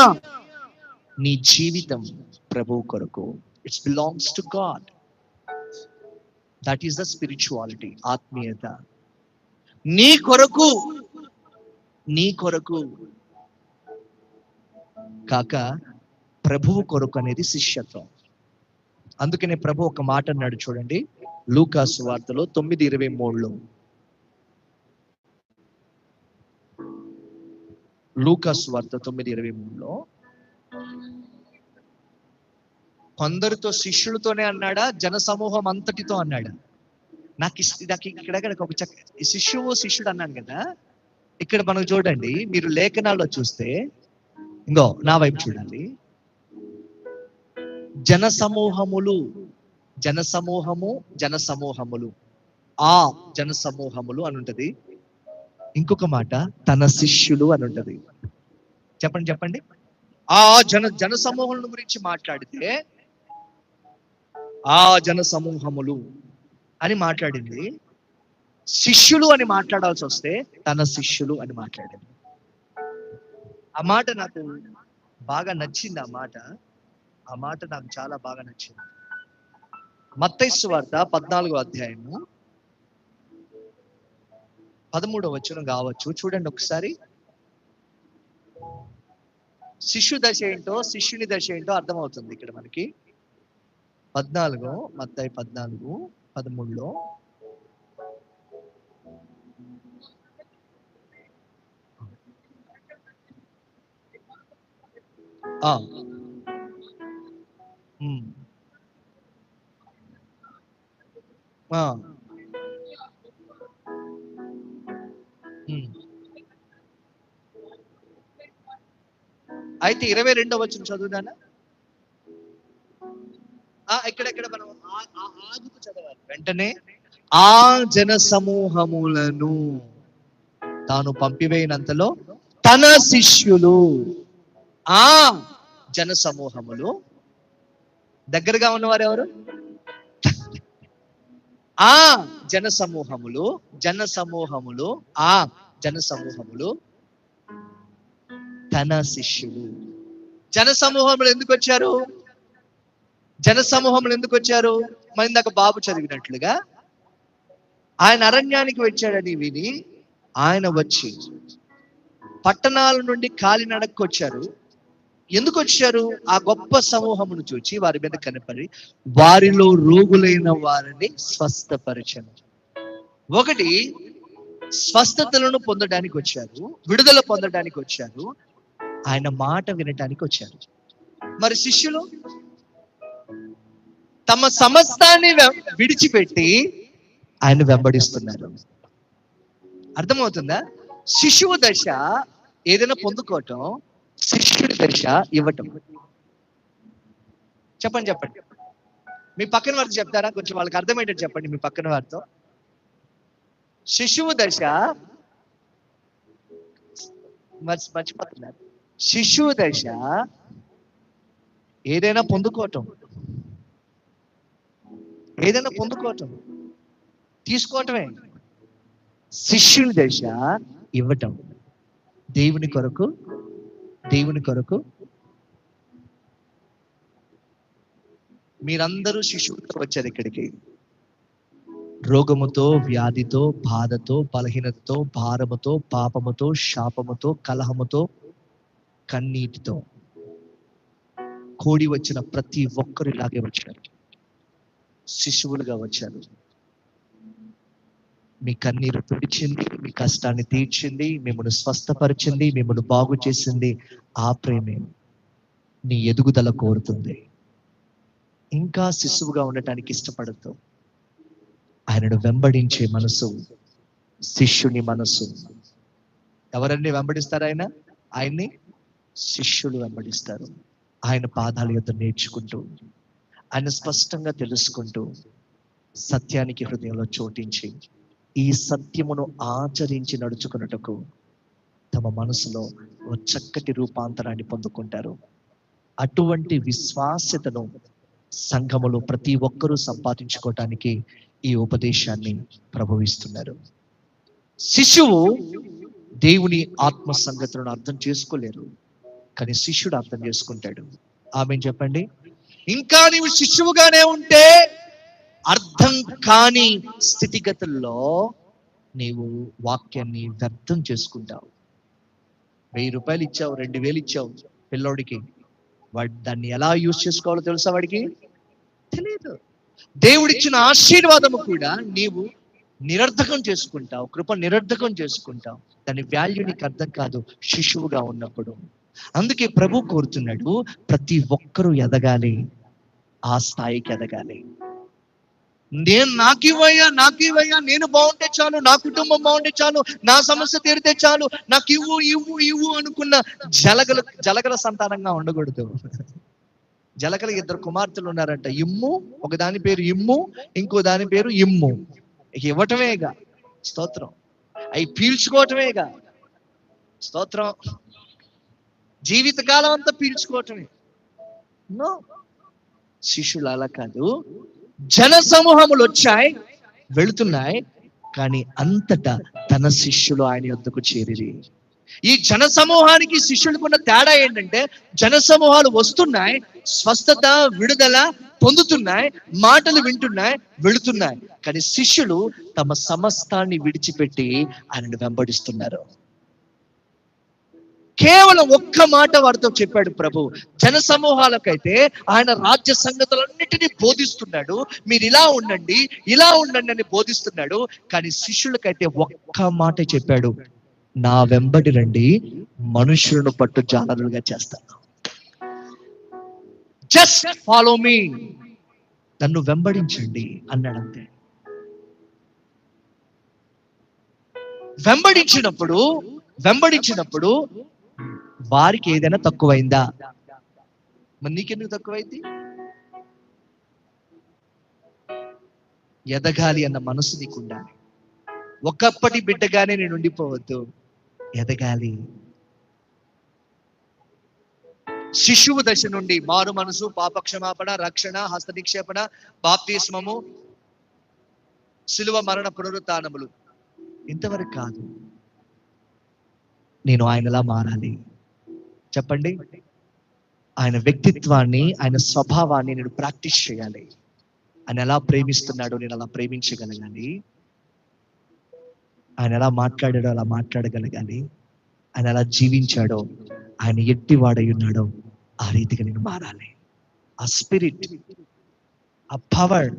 నీ జీవితం ప్రభు కొరకు. It's belongs to God. That is the spirituality, ఆత్మీయత. నీ కొరకు కాక ప్రభువు కొరకు అనేది శిష్యత్వం. అందుకనే ప్రభు ఒక మాట అన్నాడు చూడండి, లూకా సువార్తలో 9:23లో. లూకా సువార్త 9:23లో కొందరితో శిష్యులతోనే అన్నాడా, జన సమూహం అంతటితో అన్నాడా? నాకు ఇక్కడ ఒక శిష్యుడు అన్నాను కదా. ఇక్కడ మనం చూడండి, మీరు లేఖనాల్లో చూస్తే, ఇంకో నా వైపు చూడాలి. జన సమూహములు, జన సమూహములు అని ఉంటది. ఇంకొక మాట తన శిష్యులు అని ఉంటది. చెప్పండి. ఆ జన సమూహం గురించి మాట్లాడితే ఆ జన సమూహములు అని మాట్లాడింది. శిష్యులు అని మాట్లాడాల్సి వస్తే తన శిష్యులు అని మాట్లాడింది. ఆ మాట నాకు బాగా నచ్చింది. ఆ మాట నాకు చాలా బాగా నచ్చింది. మత్తయి సువార్త 14వ అధ్యాయము 13వ వచనం కావచ్చు, చూడండి ఒకసారి. శిష్యు దశ ఏంటో, శిష్యుని దశ ఏంటో అర్థమవుతుంది ఇక్కడ మనకి. 14 మత్తయి 14:13లో అయితే 22వ వచనం చదువుదానా? ఎక్కడెక్కడ మనం ఆగుతూ చదవాలి. వెంటనే ఆ జన సమూహములను తాను పంపివేయనంతలో తన శిష్యులు, ఆ జన సమూహములు, దగ్గరగా ఉన్నవారు ఎవరు? ఆ జన సమూహములు, ఆ జన సమూహములు తన శిష్యులు. జన సమూహములు ఎందుకు వచ్చారు? మరి ఇందాక బాబు చదివినట్లుగా ఆయన అరణ్యానికి వచ్చాడని విని ఆయన వచ్చి పట్టణాల నుండి కాలినడక్కు వచ్చారు. ఎందుకు వచ్చారు? ఆ గొప్ప సమూహమును చూచి వారి మీద కనపడి వారిలో రోగులైన వారిని స్వస్థపరిచను. ఒకటి, స్వస్థతలను పొందడానికి వచ్చారు, విడుదల పొందడానికి వచ్చారు, ఆయన మాట వినటానికి వచ్చారు. మరి శిష్యులు తమ సమస్తాన్ని విడిచిపెట్టి ఆయన వెంబడిస్తున్నారు. అర్థమవుతుందా? శిశువు దశ ఏదైనా పొందుకోవటం, శిష్యుడి దశ ఇవ్వటం. చెప్పండి మీ పక్కన వారితో చెప్తారా? కొంచెం వాళ్ళకి అర్థమయ్యేటట్టు చెప్పండి మీ పక్కన వారితో. శిశువు దశ మర్చిపోతున్నారు. శిశువు దశ ఏదైనా పొందుకోవటం, తీసుకోవటమే. శిష్యుని దశ ఇవ్వటం. దేవుని కొరకు మీరందరూ శిశువుతో వచ్చారు ఇక్కడికి. రోగముతో, వ్యాధితో, బాధతో, బలహీనతతో, భారముతో, పాపముతో, శాపముతో, కలహముతో, కన్నీటితో కూడి వచ్చిన ప్రతి ఒక్కరు ఇలాగే వచ్చారు, శిశువులుగా వచ్చారు. మీ కన్నీరు తుడిచింది, మీ కష్టాన్ని తీర్చింది, మిమ్మల్ని స్వస్థపరిచింది, మిమ్మల్ని బాగు చేసింది ఆ ప్రేమే. నీ ఎదుగుదల కోరుతుంది. ఇంకా శిశువుగా ఉండటానికి ఇష్టపడదు. ఆయనను వెంబడించే మనసు శిష్యుని మనసు. ఎవరన్నీ వెంబడిస్తారు? ఆయన్ని శిష్యులు వెంబడిస్తారు. ఆయన పాదాల యొద్ద నేర్చుకుంటూ, ఆయన స్పష్టంగా తెలుసుకుంటూ, సత్యానికి హృదయంలో చోటించి ఈ సత్యమును ఆచరించి నడుచుకున్నటకు తమ మనసులో ఓ చక్కటి రూపాంతరాన్ని పొందుకుంటారు. అటువంటి విశ్వాస్యతను సంఘములో ప్రతి ఒక్కరూ సంపాదించుకోవటానికి ఈ ఉపదేశాన్ని ప్రభువిస్తున్నారు. శిశువు దేవుని ఆత్మ సంగతులను అర్థం చేసుకోలేరు, కానీ శిష్యుడు అర్థం చేసుకుంటాడు. ఆమెను చెప్పండి. ఇంకా నీవు శిశువుగానే ఉంటే అర్థం కాని స్థితిగతుల్లో నీవు వాక్యాన్ని వ్యర్థం చేసుకుంటావు. 1000 రూపాయలు ఇచ్చావు, 2000 ఇచ్చావు పిల్లోడికి, వాడు దాన్ని ఎలా యూజ్ చేసుకోవాలో తెలుసా? వాడికి తెలియదు. దేవుడిచ్చిన ఆశీర్వాదము కూడా నీవు నిరర్థకం చేసుకుంటావు, కృప నిరర్థకం చేసుకుంటావు. దాని వాల్యూ నీకు అర్థం కాదు శిశువుగా ఉన్నప్పుడు. అందుకే ప్రభు కోరుతున్నాడు, ప్రతి ఒక్కరూ ఎదగాలి, ఆ స్థాయికి ఎదగాలి. నాకివ్వయ్యా, నేను బాగుంటే చాలు, నా కుటుంబం బాగుంటే చాలు, నా సమస్య తీరితే చాలు, నాకు ఇవ్వు అనుకున్న జలగల సంతానంగా ఉండకూడదు. జలగల 2 కుమార్తెలు ఉన్నారంట. ఇమ్ము, ఒక దాని పేరు ఇమ్ము, ఇంకో దాని పేరు ఇమ్ము. ఇవ్వటమేగా స్తోత్రం, అవి పీల్చుకోవటమేగా స్తోత్రం. జీవితకాలం అంతా పీల్చుకోవటమే. శిష్యులు అలా కాదు. జన సమూహములు వచ్చాయి, వెళుతున్నాయి, కానీ అంతటా తన శిష్యులు ఆయన యొద్దకు చేరిరి. ఈ జన సమూహానికి శిష్యులకున్న తేడా ఏంటంటే, జన సమూహాలు వస్తున్నాయి, స్వస్థత, విడుదల పొందుతున్నాయి, మాటలు వింటున్నాయి, వెళుతున్నాయి. కానీ శిష్యులు తమ సమస్తాన్ని విడిచిపెట్టి ఆయనను వెంబడిస్తున్నారు. కేవలం ఒక్క మాట వారితో చెప్పాడు ప్రభు. జన సమూహాలకైతే ఆయన రాజ్య సంగతులన్నిటినీ బోధిస్తున్నాడు. మీరు ఇలా ఉండండి, ఇలా ఉండండి అని బోధిస్తున్నాడు. కానీ శిష్యులకైతే ఒక్క మాట చెప్పాడు, నా వెంబడి రండి, మనుషులను పట్టు జాలరులుగా చేస్తాను. జస్ట్ ఫాలో మీ, నన్ను వెంబడించండి అన్నాడంతే. వెంబడించినప్పుడు వారికి ఏదైనా తక్కువైందా? మరి నీకెందుకు తక్కువైంది? ఎదగాలి అన్న మనసు నీకు ఉండాలి. ఒకప్పటి బిడ్డగానే నేను ఉండిపోవద్దు, ఎదగాలి. శిశువు దశ నుండి మారు మనసు, పాపక్షమాపణ, రక్షణ, హస్త నిక్షేపణ, బాప్తిస్మము, శిలువ మరణ పునరుత్థానములు, ఇంతవరకు కాదు. నేను ఆయనలా మారాలి. చెప్పండి, ఆయన వ్యక్తిత్వాన్ని, ఆయన స్వభావాన్ని నేను ప్రాక్టీస్ చేయాలి. ఆయన ఎలా ప్రేమిస్తున్నాడో నేను అలా ప్రేమించగలగాలి. ఆయన ఎలా మాట్లాడాడో అలా మాట్లాడగలగాలి. ఆయన ఎలా జీవించాడో, ఆయన ఎట్టివాడై ఉన్నాడో ఆ రీతిగా నేను మారాలి. ఆ స్పిరిట్, ఆ పవర్,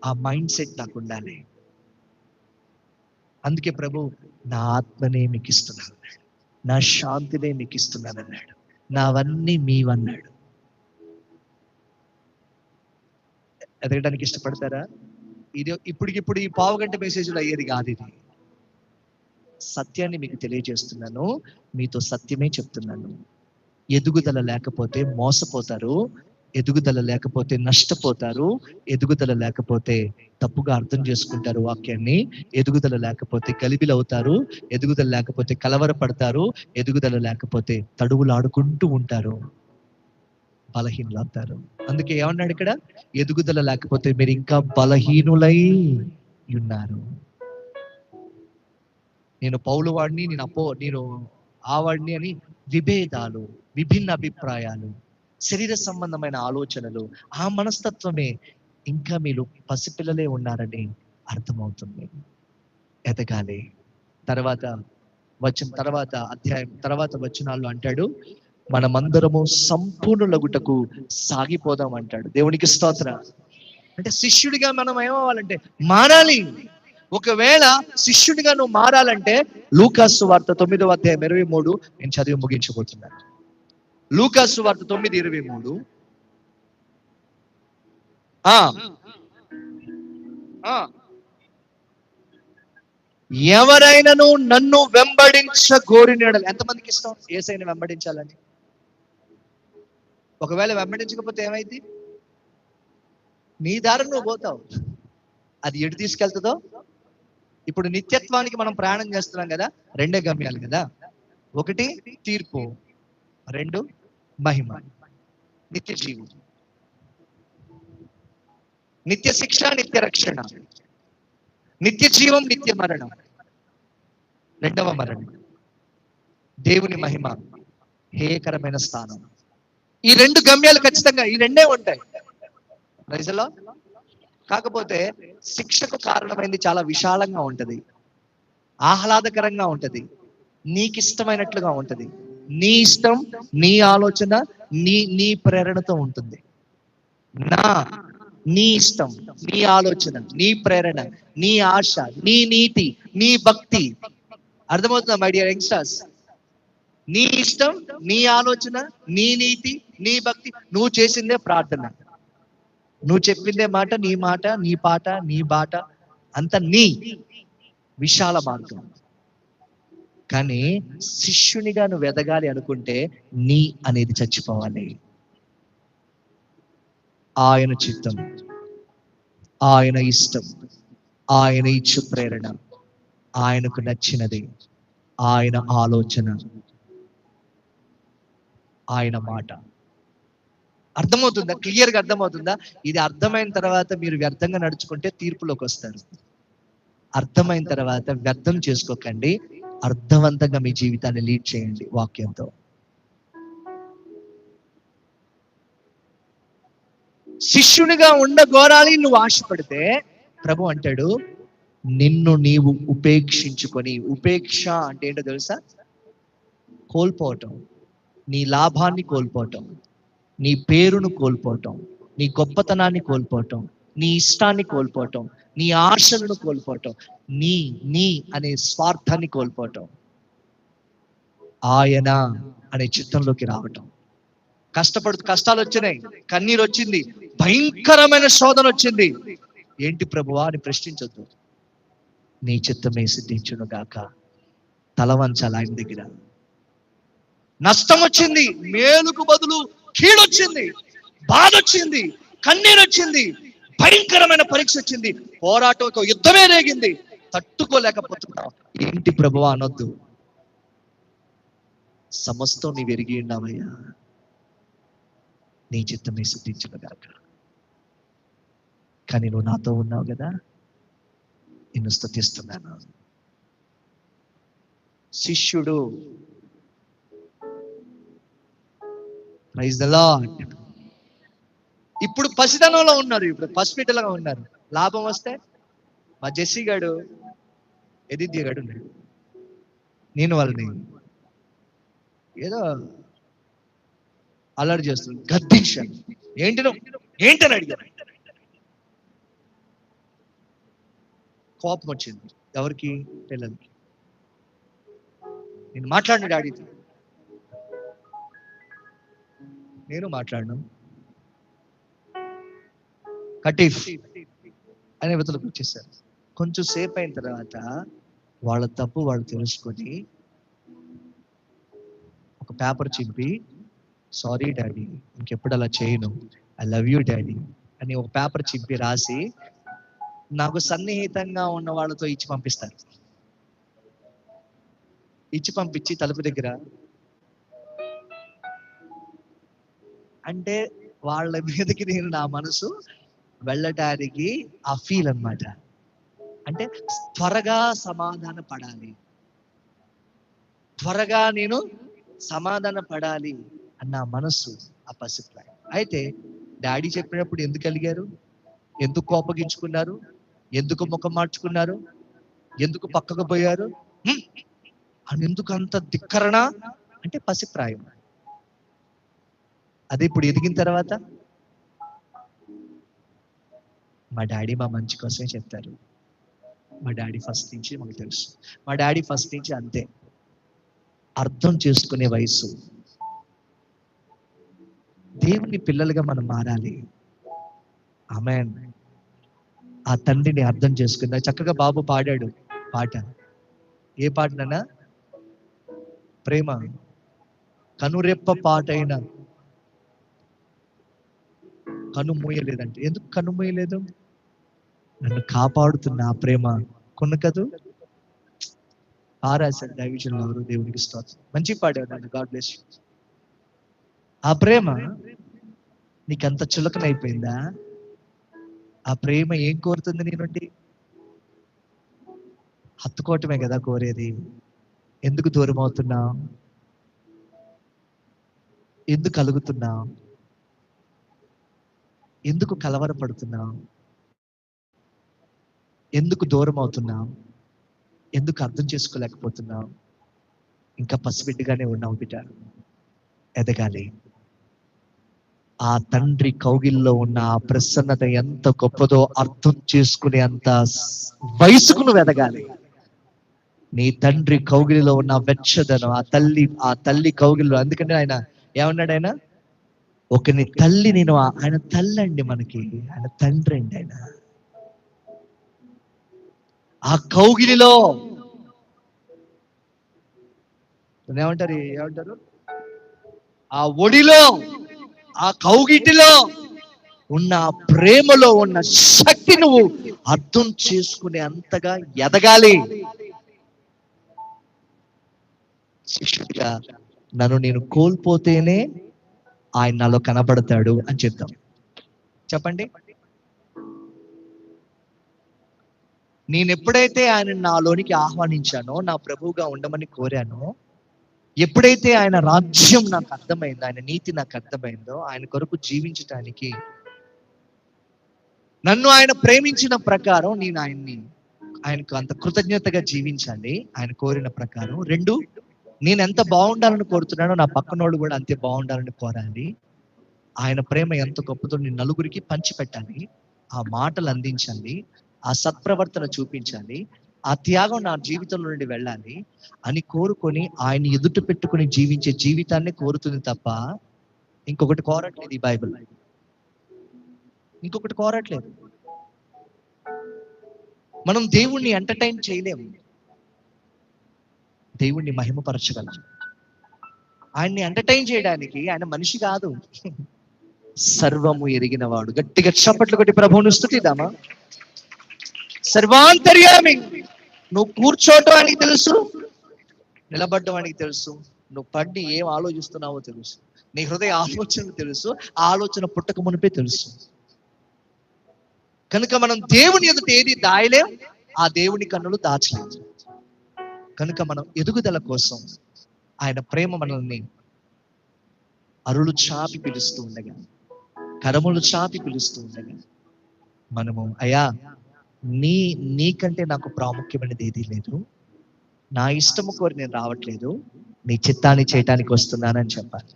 ఆ మైండ్ సెట్ నాకు ఉండాలి. అందుకే ప్రభు నా ఆత్మనే మీకు ఇస్తున్నాను అన్నాడు, నా శాంతినే మీకు ఇస్తున్నాను అన్నాడు, నావన్నీ మీవన్నాడు. ఎదగడానికి ఇష్టపడతారా? ఇది ఇప్పటికిప్పుడు ఈ పావుగంట మెసేజ్లో అయ్యేది కాదు. ఇది సత్యాన్ని మీకు తెలియజేస్తున్నాను, మీతో సత్యమే చెప్తున్నాను. ఎదుగుదల లేకపోతే మోసపోతారు, ఎదుగుదల లేకపోతే నష్టపోతారు, ఎదుగుదల లేకపోతే తప్పుగా అర్థం చేసుకుంటారు వాక్యాన్ని, ఎదుగుదల లేకపోతే గలిబిలవుతారు, ఎదుగుదల లేకపోతే కలవరపడతారు, ఎదుగుదల లేకపోతే తడువులాడుకుంటూ ఉంటారు, బలహీనులవుతారు. అందుకే ఏమన్నాడు ఇక్కడ? ఎదుగుదల లేకపోతే మీరు ఇంకా బలహీనులై ఉన్నారు. నేను పౌలు వాడిని, నేను ఆ వాడిని అని విభేదాలు, విభిన్న అభిప్రాయాలు, శరీర సంబంధమైన ఆలోచనలు, ఆ మనస్తత్వమే ఇంకా మీరు పసిపిల్లలే ఉన్నారని అర్థమవుతుంది. ఎదగాలి. తర్వాత అధ్యాయం తర్వాత వచనాల్లో అంటాడు, మనమందరము సంపూర్ణులగుటకు సాగిపోదాం అంటాడు. దేవునికి స్తోత్రం. అంటే శిష్యుడిగా మనం ఏమవ్వాలంటే మారాలి. ఒకవేళ శిష్యుడిగా నువ్వు మారాలంటే లూకాసు వార్త 9వ అధ్యాయం 23 నేను చదివి ముగించబోతున్నాను. లూకాసు వార్త 9:23. ఎవరైనాను నన్ను వెంబడించగోరినడల, ఎంతమందికి ఇష్టం యేసయ్యని వెంబడించాలని? ఒకవేళ వెంబడించకపోతే ఏమైంది? నీ దారి నువ్వు పోతావు. అది ఎటు తీసుకెళ్తుందో. ఇప్పుడు నిత్యత్వానికి మనం ప్రయాణం చేస్తున్నాం కదా, రెండే గమ్యాలు కదా. ఒకటి తీర్పు, రెండు మహిమ, నిత్య జీవం, నిత్య శిక్ష, నిత్య రక్షణ, నిత్య జీవం, నిత్య మరణం, రెండవ మరణం, దేవుని మహిమ, హేయకరమైన స్థానం. ఈ రెండు గమ్యాలు ఖచ్చితంగా, ఈ రెండే ఉంటాయి ప్రజలో. కాకపోతే శిక్షకు కారణమైంది చాలా విశాలంగా ఉంటది, ఆహ్లాదకరంగా ఉంటది, నీకు ఇష్టమైనట్లుగా ఉంటది. నీ ఇష్టం, నీ ఆలోచన, నీ ప్రేరణతో ఉంటుంది. నీ ఇష్టం, నీ ఆలోచన, నీ ప్రేరణ, నీ ఆశ, నీ నీతి, నీ భక్తి. అర్థమవుతుందా మై డియర్ యంగ్స్టర్స్? నీ ఇష్టం, నీ ఆలోచన, నీ నీతి, నీ భక్తి. నువ్వు చేసిందే ప్రార్థన, నువ్వు చెప్పిందే మాట, నీ పాట, నీ బాట, అంత నీ విశాల మార్గం. కానీ శిష్యునిగా నువ్వు ఎదగాలి అనుకుంటే నీ అనేది చచ్చిపోవాలి. ఆయన చిత్తం, ఆయన ఇష్టం, ఆయన ఇచ్చు ప్రేరణ, ఆయనకు నచ్చినది, ఆయన ఆలోచన, ఆయన మాట. అర్థమవుతుందా? క్లియర్గా అర్థమవుతుందా? ఇది అర్థమైన తర్వాత మీరు వ్యర్థంగా నడుచుకుంటే తీర్పులోకి వస్తారు. అర్థమైన తర్వాత వ్యర్థం చేసుకోకండి, అర్థవంతంగా మీ జీవితాన్ని లీడ్ చేయండి వాక్యంతో. శిష్యునిగా ఉండగోరాలి నువ్వు ఆశపడితే ప్రభు అంటాడు, నిన్ను నీవు ఉపేక్షించుకొని. ఉపేక్ష అంటే ఏంటో తెలుసా? కోల్పోవటం, నీ లాభాన్ని కోల్పోవటం, నీ పేరును కోల్పోవటం, నీ గొప్పతనాన్ని కోల్పోవటం, నీ ఇష్టాన్ని కోల్పోవటం, నీ ఆశలను కోల్పోవటం, నీ నీ అనే స్వార్థాన్ని కోల్పోవటం, ఆయన అనే చిత్తంలోకి రావటం. కష్టాలు వచ్చినాయి, కన్నీరు వచ్చింది, భయంకరమైన శోధన వచ్చింది. ఏంటి ప్రభువా అని ప్రశ్నించొద్దు. నీ చిత్తమే సిద్ధించును గాక. తల వంచాలి ఆయన దగ్గర. నష్టం వచ్చింది, మేలుకు బదులు కీడొచ్చింది, బాధ వచ్చింది, కన్నీరు వచ్చింది, భయంకరమైన పరీక్ష వచ్చింది, పోరాటంతో యుద్ధమే రేగింది, తట్టుకోలేకపోతున్నావు. ఏంటి ప్రభువా అనొద్దు. సమస్తం నీవు ఎరిగి ఉన్నావయ్యా, నీ చిత్తమే సిద్ధించును గాక. కానీ నువ్వు నాతో ఉన్నావు కదా, నిన్ను స్తుతిస్తున్నాను. శిష్యుడు, ప్రైజ్ ది లార్డ్. ఇప్పుడు పసిదనంలో ఉన్నారు, ఇప్పుడు పసిపిట్టలుగా ఉన్నారు. లాభం వస్తే మా జెస్సీ గాడు, ఎదిద్య గాడు ఉన్నాడు. నేను వాళ్ళని ఏదో అలర్ట్ చేస్తున్నాను, గద్దించాను. ఏంటని అడిగాను. కోపం వచ్చింది. ఎవరికి? పిల్లలకి. నేను మాట్లాడిన డాడీతో, నేను మాట్లాడను. కటీఫ్ అనే వ్యక్తులకు వచ్చేసారు. కొంచెం సేపు అయిన తర్వాత వాళ్ళ తప్పు వాళ్ళు తెలుసుకొని ఒక పేపర్ చింపి, సారీ డాడీ, ఇంకెప్పుడు అలా చేయను, ఐ లవ్ యూ డాడీ అని ఒక పేపర్ చింపి రాసి నాకు సన్నిహితంగా ఉన్న వాళ్ళతో ఇచ్చి పంపిస్తారు. ఇచ్చి పంపించి తలుపు దగ్గర, అంటే వాళ్ళ మీదకి నేను నా మనసు వెళ్ళటానికి ఆ ఫీల్ అన్నమాట. అంటే త్వరగా సమాధాన పడాలి, త్వరగా నేను సమాధాన పడాలి అన్న మనస్సు, ఆ పసిప్రాయం. అయితే డాడీ చెప్పినప్పుడు ఎందుకు అలిగారు? ఎందుకు కోపగించుకున్నారు? ఎందుకు ముఖం మార్చుకున్నారు? ఎందుకు పక్కకు పోయారు? అని ఎందుకు అంత ధిక్కరణ? అంటే పసిప్రాయం. అదే ఇప్పుడు ఎదిగిన తర్వాత మా డాడీ మా మంచి కోసమే చెప్తారు. మా డాడీ ఫస్ట్ నుంచి మాకు తెలుసు. మా డాడీ ఫస్ట్ నుంచి అంతే. అర్థం చేసుకునే వయసు. దేవుని పిల్లలుగా మనం మారాలి. ఆమేన్. ఆ తండ్రిని అర్థం చేసుకుందా. చక్కగా బాబు పాడాడు పాట. ఏ పాటనన్నా? ప్రేమ కనురెప్ప పాటైన కను మూయలేదంటే. ఎందుకు కను మూయలేదు? నన్ను కాపాడుతున్న ఆ ప్రేమ కొనకదు. ఆరాశారు దైవజనులు ఎవరు, దేవునికి స్తోత్రం. మంచి పాడారు నన్ను, గాడ్ బ్లెస్ యూ. ఆ ప్రేమ నీకంత చులకనైపోయిందా? ఆ ప్రేమ ఏం కోరుతుంది నీ నుండి? హత్తుకోవటమే కదా కోరేది. ఎందుకు దూరం అవుతున్నావు? ఎందుకు కలుగుతున్నావు? ఎందుకు కలవరపడుతున్నావు? ఎందుకు దూరం అవుతున్నావు? ఎందుకు అర్థం చేసుకోలేకపోతున్నావు? ఇంకా పసిబిడ్డగానే ఉన్నావు బిడ్డ. ఎదగాలి. ఆ తండ్రి కౌగిల్లో ఉన్న ఆ ప్రసన్నత ఎంత గొప్పదో అర్థం చేసుకునే అంత వయసుకు నువ్వు ఎదగాలి. నీ తండ్రి కౌగిలిలో ఉన్న వెచ్చదనం, ఆ తల్లి కౌగిలిలో. అందుకని ఆయన ఏమన్నాడు? ఆయన ఒకని తల్లి, నేను ఆయన తల్లి అండి, మనకి ఆయన తండ్రి అండి. ఆయన ఆ కౌగిలిలో ఏమంటారు ఆ ఒడిలో, ఆ కౌగిటిలో ఉన్న ప్రేమలో ఉన్న శక్తి నువ్వు అర్థం చేసుకునే అంతగా ఎదగాలి. శిష్యుడిగా నన్ను నేను కోల్పోతేనే ఆయన నాలో కనబడతాడు అని చెప్తాం. చెప్పండి. నేను ఎప్పుడైతే ఆయన నాలోనికి ఆహ్వానించానో, నా ప్రభువుగా ఉండమని కోరానో, ఎప్పుడైతే ఆయన రాజ్యం నాకు అర్థమైందో, ఆయన నీతి నాకు అర్థమైందో, ఆయన కొరకు జీవించటానికి నన్ను ఆయన ప్రేమించిన ప్రకారం నేను ఆయనకు అంత కృతజ్ఞతగా జీవించాలి, ఆయన కోరిన ప్రకారం. 2, నేను ఎంత బాగుండాలని కోరుతున్నానో నా పక్కనోళ్ళు కూడా అంతే బాగుండాలని కోరాలి. ఆయన ప్రేమ ఎంత గొప్పదో నేను నలుగురికి పంచిపెట్టాలి, ఆ మాటలు అందించాలి, ఆ సత్ప్రవర్తన చూపించాలి, ఆ త్యాగం నా జీవితంలో నుండి వెళ్ళాలి అని కోరుకొని ఆయన ఎదుట పెట్టుకుని జీవించే జీవితాన్ని కోరుతుంది తప్ప ఇంకొకటి కోరట్లేదు ఈ బైబిల్. ఇంకొకటి కోరట్లేదు. మనం దేవుణ్ణి ఎంటర్టైన్ చేయలేము, దేవుణ్ణి మహిమపరచగలం. ఆయన్ని ఎంటర్టైన్ చేయడానికి ఆయన మనిషి కాదు, సర్వము ఎరిగిన వాడు. గట్టిగా చప్పట్లు కొట్టి ప్రభువును స్తుతిద్దామా? సర్వాంతర్యామి. నువ్వు కూర్చోవటానికి తెలుసు, నిలబడ్డవానికి తెలుసు, నువ్వు పడ్డి ఏం ఆలోచిస్తున్నావో తెలుసు, నీ హృదయ ఆలోచన తెలుసు, ఆ ఆలోచన పుట్టక మునిపే తెలుసు. కనుక మనం దేవుని ఎదుట ఏది దాయలేం, ఆ దేవుని కన్నులు దాచలేం. కనుక మనం ఎదుగుదల కోసం ఆయన ప్రేమ మనల్ని అరులు చాపి పిలుస్తూ ఉండగా, కరములు చాపి పిలుస్తూ ఉండగా మనము అయ్యా నీకంటే నాకు ప్రాముఖ్యమైనది ఏదీ లేదు, నా ఇష్టము కోరి నేను రావట్లేదు, నీ చిత్తాన్ని చేయటానికి వస్తున్నానని చెప్పాలి.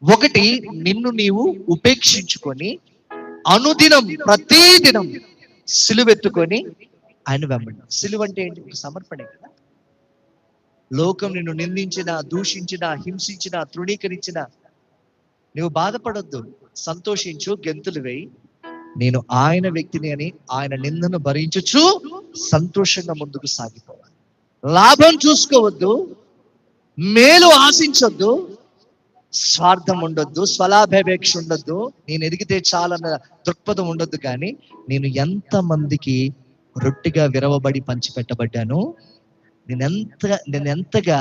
ఒకటి, నిన్ను నీవు ఉపేక్షించుకొని అనుదినం ప్రతిదినం సిలువెత్తుకొని ఆయన వెంబడి. సిలువ అంటే ఏంటి? ఒక సమర్పణే కదా. లోకం నిన్ను నిందించిన, దూషించిన, హింసించిన, తృణీకరించిన నువ్వు బాధపడొద్దు, సంతోషించు, గెంతులు వేయి. నేను ఆయన వ్యక్తిని అని ఆయన నిందను భరించుచు సంతోషంగా ముందుకు సాగిపోవాలి. లాభం చూసుకోవద్దు, మేలు ఆశించొద్దు, స్వార్థం ఉండొద్దు, స్వలాభాపేక్ష ఉండొద్దు, నేను ఎదిగితే చాలన్న దృక్పథం ఉండొద్దు. కానీ నేను ఎంతమందికి రొట్టిగా విరవబడి పంచిపెట్టబడ్డాను, నేను ఎంతగా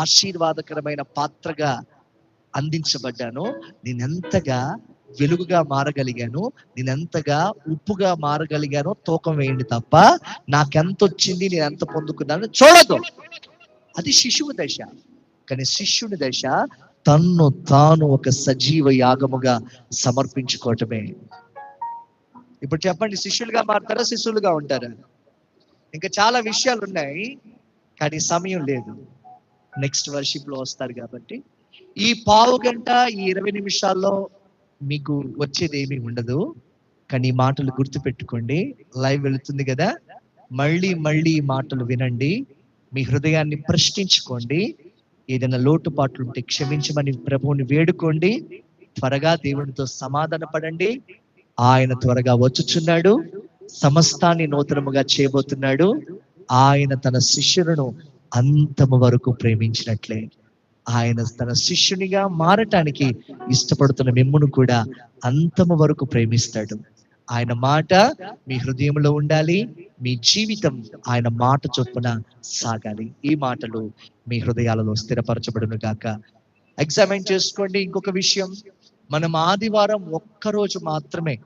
ఆశీర్వాదకరమైన పాత్రగా అందించబడ్డాను, నేనెంతగా వెలుగుగా మారగలిగాను, నేనెంతగా ఉప్పుగా మారగలిగానో తూకం వేయండి తప్ప నాకెంత వచ్చింది, నేను ఎంత పొందుకున్నాను చూడదు. అది శిశువు దశ. కానీ శిష్యుని దశ తన్ను తాను ఒక సజీవ యాగముగా సమర్పించుకోవటమే. ఇప్పుడు చెప్పండి, శిష్యులుగా మారుతారా, శిష్యులుగా ఉంటారా? ఇంకా చాలా విషయాలు ఉన్నాయి, కానీ సమయం లేదు. నెక్స్ట్ వర్షిప్ లో వస్తారు కాబట్టి ఈ పావు గంట, ఈ 20 నిమిషాల్లో మీకు వచ్చేది ఏమీ ఉండదు. కానీ ఈ మాటలు గుర్తు పెట్టుకోండి. లైవ్ వెళుతుంది కదా, మళ్ళీ మళ్ళీ ఈ మాటలు వినండి, మీ హృదయాన్ని ప్రశ్నించుకోండి. ఏదైనా లోటుపాట్లు ఉంటే క్షమించమని ప్రభువుని వేడుకోండి. త్వరగా దేవునితో సమాధాన పడండి. ఆయన త్వరగా వచ్చుచున్నాడు, సమస్తాన్ని నూతనముగా చేయబోతున్నాడు. ఆయన తన శిష్యులను అంతము వరకు ప్రేమించినట్లే ఆయన తన శిష్యునిగా మారటానికి ఇష్టపడుతున్న మిమ్మును కూడా అంతము వరకు ప్రేమిస్తాడు. ఆయన మాట మీ హృదయంలో ఉండాలి, మీ జీవితం ఆయన మాట చొప్పున సాగాలి. ఈ మాటలు మీ హృదయాలలో స్థిరపరచబడును గాక. ఎగ్జామిన్ చేసుకోండి. ఇంకొక విషయం, మనం ఆదివారం ఒక్కరోజు మాత్రమే,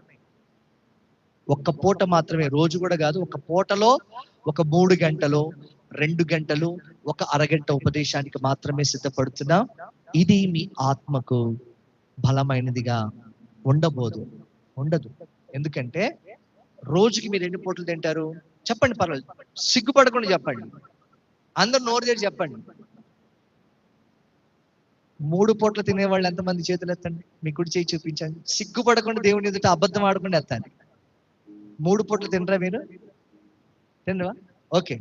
ఒక్క పూట మాత్రమే, రోజు కూడా కాదు, ఒక పూటలో ఒక 3 గంటలు, 2 గంటలు, ఒక అరగంట ఉపదేశానికి మాత్రమే సిద్ధపడుతున్నా. ఇది మీ ఆత్మకు బలమైనదిగా ఉండదు. ఎందుకంటే రోజుకి మీరు 2 పూటలు తింటారు. చెప్పండి, పర్వాలేదు, సిగ్గుపడకుండా చెప్పండి, అందరు నోరు తెరిచి చెప్పండి. 3 పూటలు తినేవాళ్ళు ఎంతమంది? చేతులు ఎత్తండి, మీ కుడి చేయి చూపించండి. సిగ్గుపడకుండా దేవుని ఎదుట అబద్ధం ఆడకుండా ఎత్తాలి. 3 పూటలు తినరా మీరు? తినరా? Okay,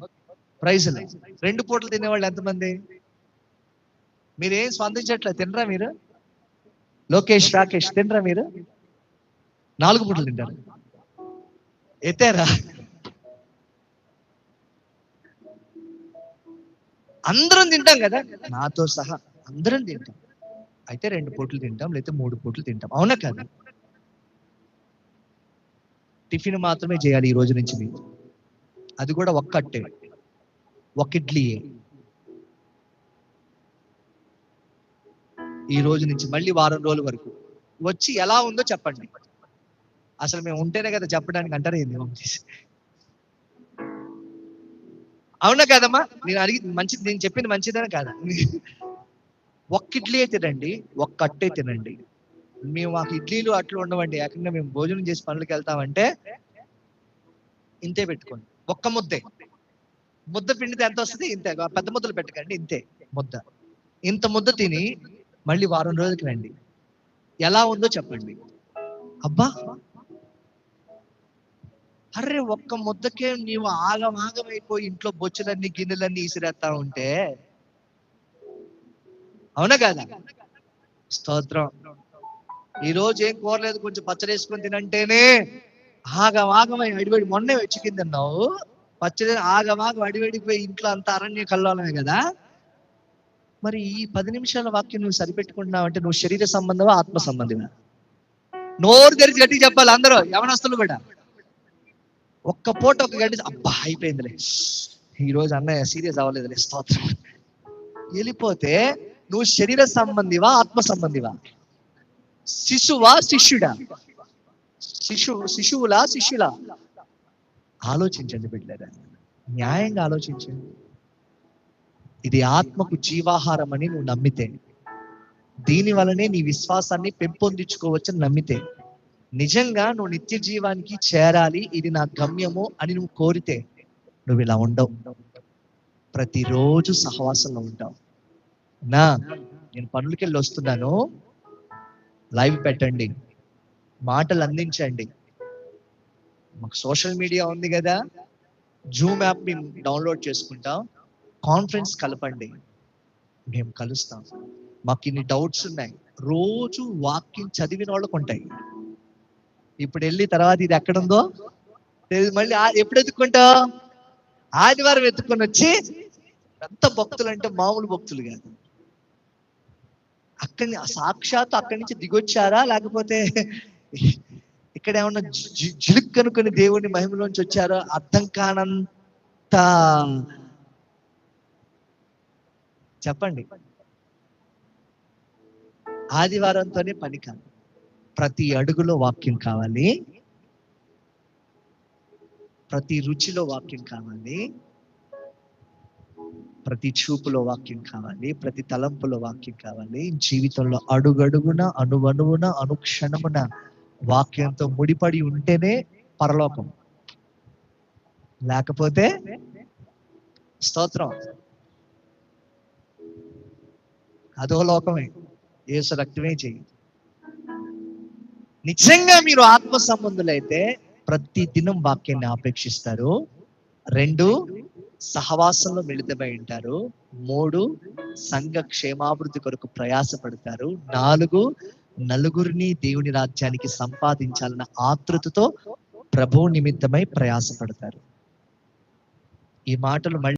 praise. 2 పూటలు తినేవాళ్ళు ఎంతమంది? మీరేం స్పందించట్లేదు, తినరా మీరు? లోకేష్, రాకేష్, తినరా మీరు? 4 పూటలు తింటారు, ఎత్తారా? అందరం తింటాం కదా, నాతో సహా అందరం తింటాం. అయితే 2 పూటలు తింటాం, లేకపోతే 3 పూటలు తింటాం, అవునా కదా? టిఫిన్ మాత్రమే చేయాలి ఈ రోజు నుంచి మీరు, అది కూడా ఒక్కటే, ఒక ఇడ్లీయే. ఈ రోజు నుంచి మళ్ళీ వారం రోజుల వరకు వచ్చి ఎలా ఉందో చెప్పండి. అసలు మేము ఉంటేనే కదా చెప్పడానికి, అంటారే ఏంది? అవునా కదమ్మా? నేను అడిగి మంచిది, నేను చెప్పింది మంచిదనే కాదా? ఒక్క ఇడ్లీ తినండి, ఒక్క అట్టే తినండి, మాకు ఇడ్లీలు అట్లు ఉండవండి, ఏకంగా మేము భోజనం చేసి పనులకు వెళ్తామంటే ఇంతే పెట్టుకోండి, ఒక్క ముద్ద పిండితే ఎంత వస్తుంది? ఇంతే. పెద్ద ముద్దలు పెట్టకండి, ఇంతే ముద్ద. ఇంత ముద్ద తిని మళ్ళీ వారం రోజులకి రండి, ఎలా ఉందో చెప్పండి. అబ్బా, అర్రే ఒక్క ముద్దకే నీవు ఆగమాగమైపోయి ఇంట్లో బొచ్చులన్నీ గిన్నెలన్నీ ఈసిరేస్తా ఉంటే, అవునా కాదా? స్తోత్రం. ఈ రోజు ఏం కోరలేదు, కొంచెం పచ్చడి వేసుకొని తినంటేనే ఆగమాగమై అడివేడి. మొన్నే చికెన్ తిన్నావు, పచ్చడి ఆగమాగం అడివేడిపోయి ఇంట్లో అంత అరణ్య కల్లోలమే కదా. మరి ఈ 10 నిమిషాల వాక్యం నువ్వు సరిపెట్టుకుంటున్నావు అంటే నువ్వు శరీర సంబంధమా ఆత్మ సంబంధమా? నోరు తెరిచి గట్టి చెప్పాలి అందరూ, యవనస్తులు కూడా. ఒక్క పూట ఒక గంట అబ్బా అయిపోయిందిలే, ఈ రోజు అన్నయ్య సీరియస్ అవ్వలేదులే, స్తోత్రం, వెళ్ళిపోతే నువ్వు శరీర సంబంధివా ఆత్మ సంబంధివా? శిశువా శిష్యుడా? శిశువులా శిష్యులా? ఆలోచించండి బిడ్డలారా, న్యాయంగా ఆలోచించండి. ఇది ఆత్మకు జీవాహారం అని నువ్వు నమ్మితే, దీని వలనే నీ విశ్వాసాన్ని పెంపొందించుకోవచ్చని నమ్మితే, నిజంగా నువ్వు నిత్య జీవానికి చేరాలి, ఇది నా గమ్యము అని నువ్వు కోరితే, నువ్వు ఇలా ఉండవు, ప్రతిరోజు సహవాసంలో ఉంటావు. నేను పనులకి వెళ్ళి వస్తున్నాను, లైవ్ పెట్టండి, మాటలు అందించండి. మాకు సోషల్ మీడియా ఉంది కదా, జూమ్ యాప్ ని డౌన్లోడ్ చేసుకుంటాం, కాన్ఫరెన్స్ కలపండి, మేము కలుస్తాం. మాకు ఇన్ని డౌట్స్ ఉన్నాయి, రోజు వాక్యం చదివిన వాళ్ళకు ఉంటాయి. ఇప్పుడు వెళ్ళి తర్వాత ఇది ఎక్కడుందో మళ్ళీ ఎప్పుడు ఎత్తుక్కుంటావు? ఆదివారం ఎత్తుకొని వచ్చి, ఎంత భక్తులు అంటే మామూలు భక్తులు కాదు. అక్కడి సాక్షాత్ అక్కడి నుంచి దిగొచ్చారా, లేకపోతే ఇక్కడ ఏమన్నా జిలుక్ కనుకొని దేవుని మహిమలోంచి వచ్చారో అర్థం కానంత. చెప్పండి. ఆదివారంతోనే పని కాదు, ప్రతి అడుగులో వాక్యం కావాలి, ప్రతి రుచిలో వాక్యం కావాలి, ప్రతి చూపులో వాక్యం కావాలి, ప్రతి తలంపులో వాక్యం కావాలి. జీవితంలో అడుగడుగున అణువణువున అనుక్షణమున వాక్యంతో ముడిపడి ఉంటేనే పరలోకం, లేకపోతే స్తోత్రం అదో లోకమే, యేసు రక్తమే చెయ్యి. నిజంగా మీరు ఆత్మ సంబంధులైతే ప్రతి దినం వాక్యాన్ని ఆపేక్షిస్తారు. 2, సహవాసంలో మిళితమై ఉంటారు. 3, సంఘ క్షేమాభివృద్ధి కొరకు ప్రయాసపడతారు. 4, నలుగురిని దేవుని రాజ్యానికి సంపాదించాలన్న ఆతృతతో ప్రభువు నిమిత్తమై ప్రయాసపడతారు. ఈ మాటలు మళ్ళీ